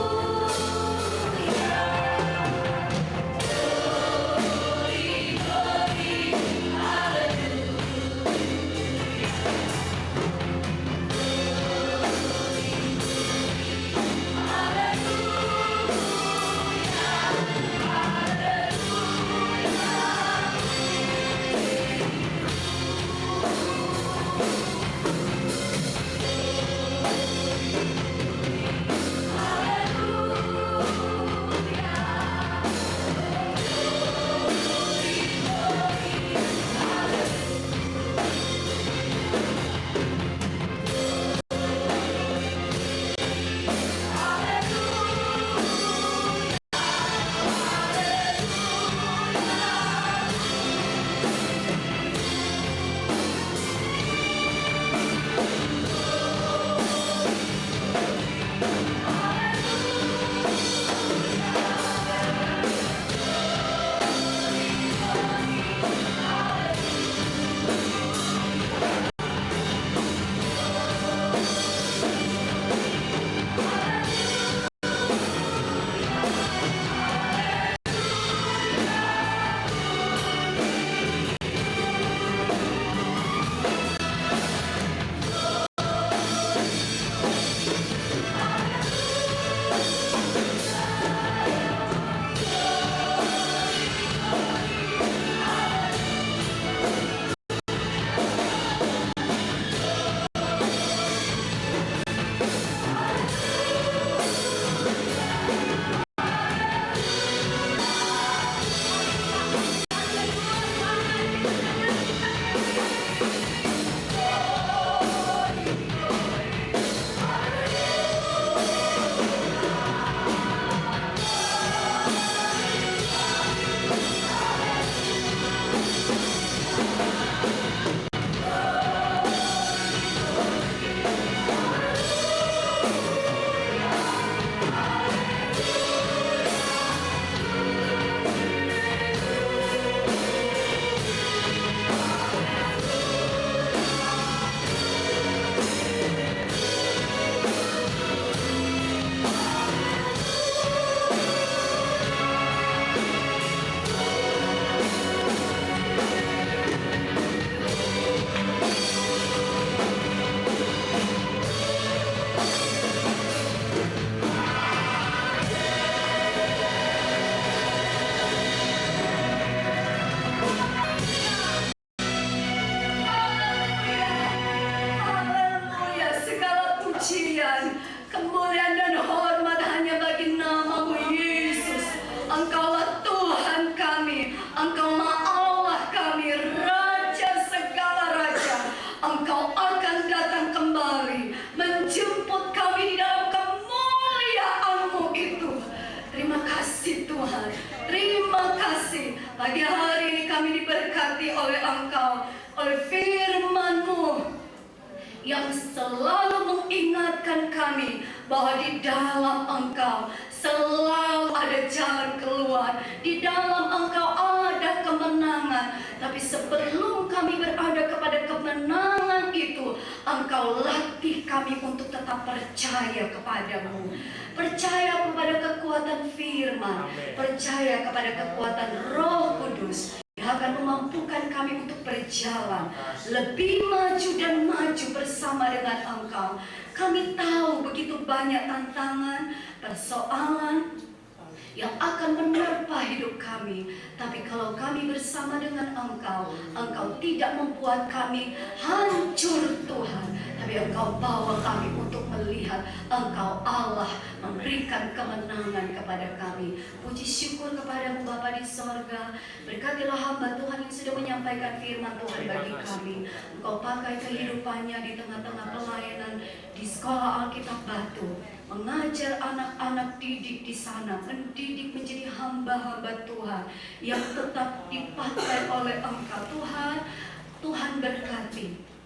Tuhan. Kemuliaan dan hormat hanya bagi nama-Mu Yesus. Engkaulah Tuhan kami, Engkaulah Allah kami, Raja segala raja. Engkau akan datang kembali menjemput kami di dalam kemuliaan-Mu itu. Terima kasih Tuhan, terima kasih. Pagi hari ini kami diberkati oleh Engkau, oleh firman-Mu yang selalu mengingatkan kami bahwa di dalam Engkau selalu ada jalan keluar. Di dalam Engkau ada kemenangan. Tapi sebelum kami berada kepada kemenangan itu, Engkau latih kami untuk tetap percaya kepadamu. Percaya kepada kekuatan firman. Percaya kepada kekuatan Roh Kudus yang akan memampukan kami untuk berjalan lebih maju dan maju bersama dengan Engkau. Kami tahu begitu banyak tantangan, persoalan yang akan menerpa hidup kami. Tapi kalau kami bersama dengan Engkau, Engkau tidak membuat kami hancur Tuhan. Tapi Engkau bawa kami untuk melihat Engkau Allah memberikan kemenangan kepada kami. Puji syukur kepada-Mu Bapa di sorga. Berkatilah hamba Tuhan yang sudah menyampaikan firman Tuhan bagi kami. Engkau pakai kehidupannya di tengah-tengah pelayanan di sekolah Alkitab Batu, mengajar anak-anak didik di sana, mendidik menjadi hamba-hamba Tuhan yang tetap dipakai oleh Engkau. Tuhan berkati.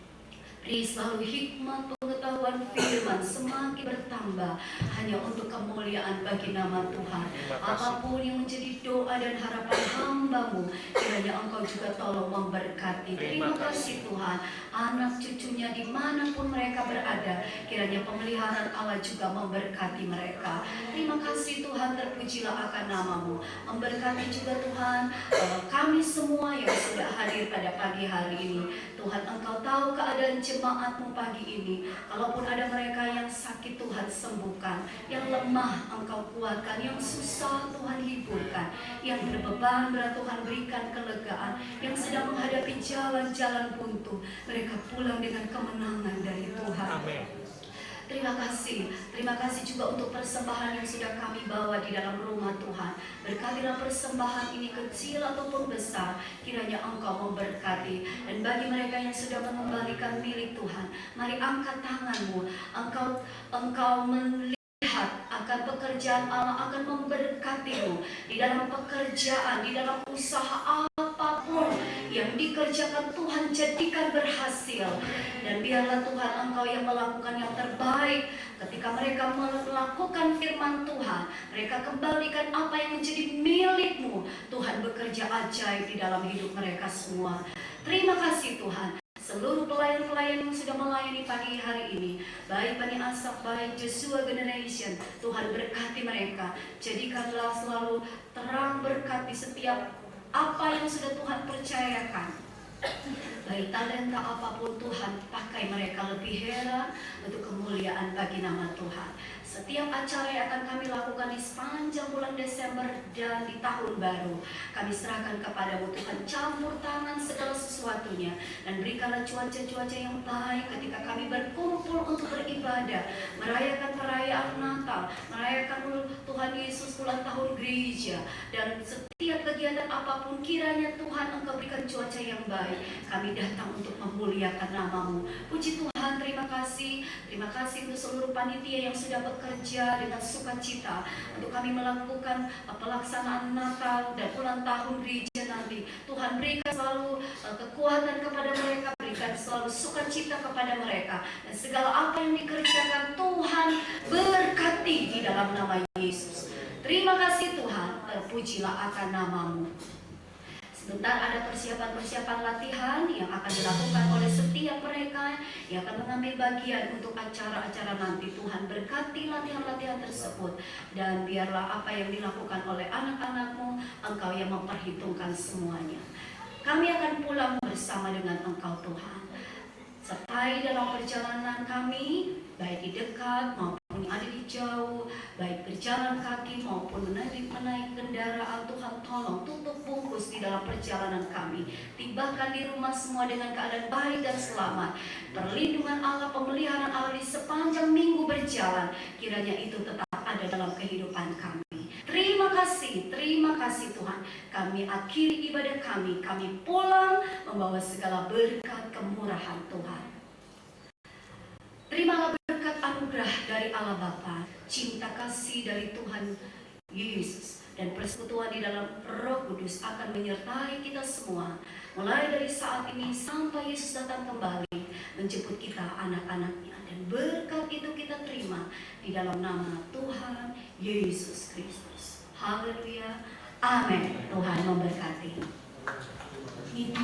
Beri selalu hikmat, pengetahuan firman semakin bertambah hanya untuk kemuliaan bagi nama Tuhan. Apapun yang menjadi doa dan harapan hamba-Mu, kiranya Engkau juga tolong memberkati. Terima kasih Tuhan. Anak cucunya dimanapun mereka berada, kiranya pemeliharaan Allah juga memberkati mereka. Terima kasih Tuhan, terpujilah akan nama-Mu. Memberkati juga Tuhan kami semua yang sudah hadir pada pagi hari ini. Tuhan, Engkau tahu keadaan jemaat-Mu pagi ini. Kalaupun ada mereka yang sakit, Tuhan sembuhkan. Yang lemah Engkau kuatkan. Yang susah Tuhan hiburkan. Yang berbeban berat Tuhan berikan kelegaan. Yang sedang menghadapi jalan-jalan buntu, mereka pulang dengan kemenangan dari Tuhan. Amin. Terima kasih juga untuk persembahan yang sudah kami bawa di dalam rumah Tuhan. Berkatilah persembahan ini kecil ataupun besar, kiranya Engkau memberkati. Dan bagi mereka yang sudah mengembalikan milik Tuhan, mari angkat tanganmu. Engkau melihat akan pekerjaan Allah akan memberkatimu di dalam pekerjaan, di dalam usaha apapun yang dikerjakan Tuhan jadikan berhasil. Dan biarlah Tuhan Engkau yang melakukan yang terbaik. Ketika mereka melakukan firman Tuhan, mereka kembalikan apa yang menjadi milik-Mu. Tuhan bekerja ajaib di dalam hidup mereka semua. Terima kasih Tuhan. Seluruh pelayan-pelayan yang sudah melayani pagi hari ini, baik Bani Asaf, baik Joshua Generation, Tuhan berkati mereka. Jadikanlah selalu terang berkat di setiap apa yang sudah Tuhan percayakan. Baik talenta apapun Tuhan pakai mereka lebih heran untuk kemuliaan bagi nama Tuhan. Setiap acara yang akan kami lakukan di sepanjang bulan Desember dan di tahun baru, kami serahkan kepada-Mu Tuhan. Campur tangan segala sesuatunya dan berikanlah cuaca-cuaca yang baik ketika kami berkumpul untuk beribadah, merayakan perayaan Natal, merayakan Tuhan Yesus ulang tahun gereja, dan setiap kegiatan apapun kiranya Tuhan Engkau berikan cuaca yang baik. Kami datang untuk memuliakan nama-Mu. Puji Tuhan, terima kasih untuk seluruh panitia yang sudah bekerja dengan sukacita untuk kami melakukan pelaksanaan Natal dan ulang tahun gereja nanti. Tuhan berikan selalu kekuatan kepada mereka, berikan selalu sukacita kepada mereka, dan segala apa yang dikerjakan Tuhan berkati di dalam nama Yesus. Terima kasih Tuhan, terpujilah akan nama-Mu. Sebentar ada persiapan-persiapan latihan yang akan dilakukan oleh setiap mereka yang akan mengambil bagian untuk acara-acara nanti. Tuhan berkati latihan-latihan tersebut, dan biarlah apa yang dilakukan oleh anak-anak-Mu, Engkau yang memperhitungkan semuanya. Kami akan pulang bersama dengan Engkau Tuhan. Sertai dalam perjalanan kami, baik di dekat maupun apapun yang ada di jauh, baik berjalan kaki maupun menaik kendaraan, Tuhan tolong tutup bungkus di dalam perjalanan kami. Tibakan di rumah semua dengan keadaan baik dan selamat. Perlindungan Allah, pemeliharaan Allah di sepanjang minggu berjalan, kiranya itu tetap ada dalam kehidupan kami. Terima kasih Tuhan. Kami akhiri ibadah kami pulang membawa segala berkat kemurahan Tuhan. Terimalah berkat anugerah dari Allah Bapa, cinta kasih dari Tuhan Yesus, dan persekutuan di dalam Roh Kudus akan menyertai kita semua, mulai dari saat ini sampai Yesus datang kembali menjemput kita anak-anaknya. Dan berkat itu kita terima di dalam nama Tuhan Yesus Kristus. Haleluya. Amin. Tuhan memberkati. Kita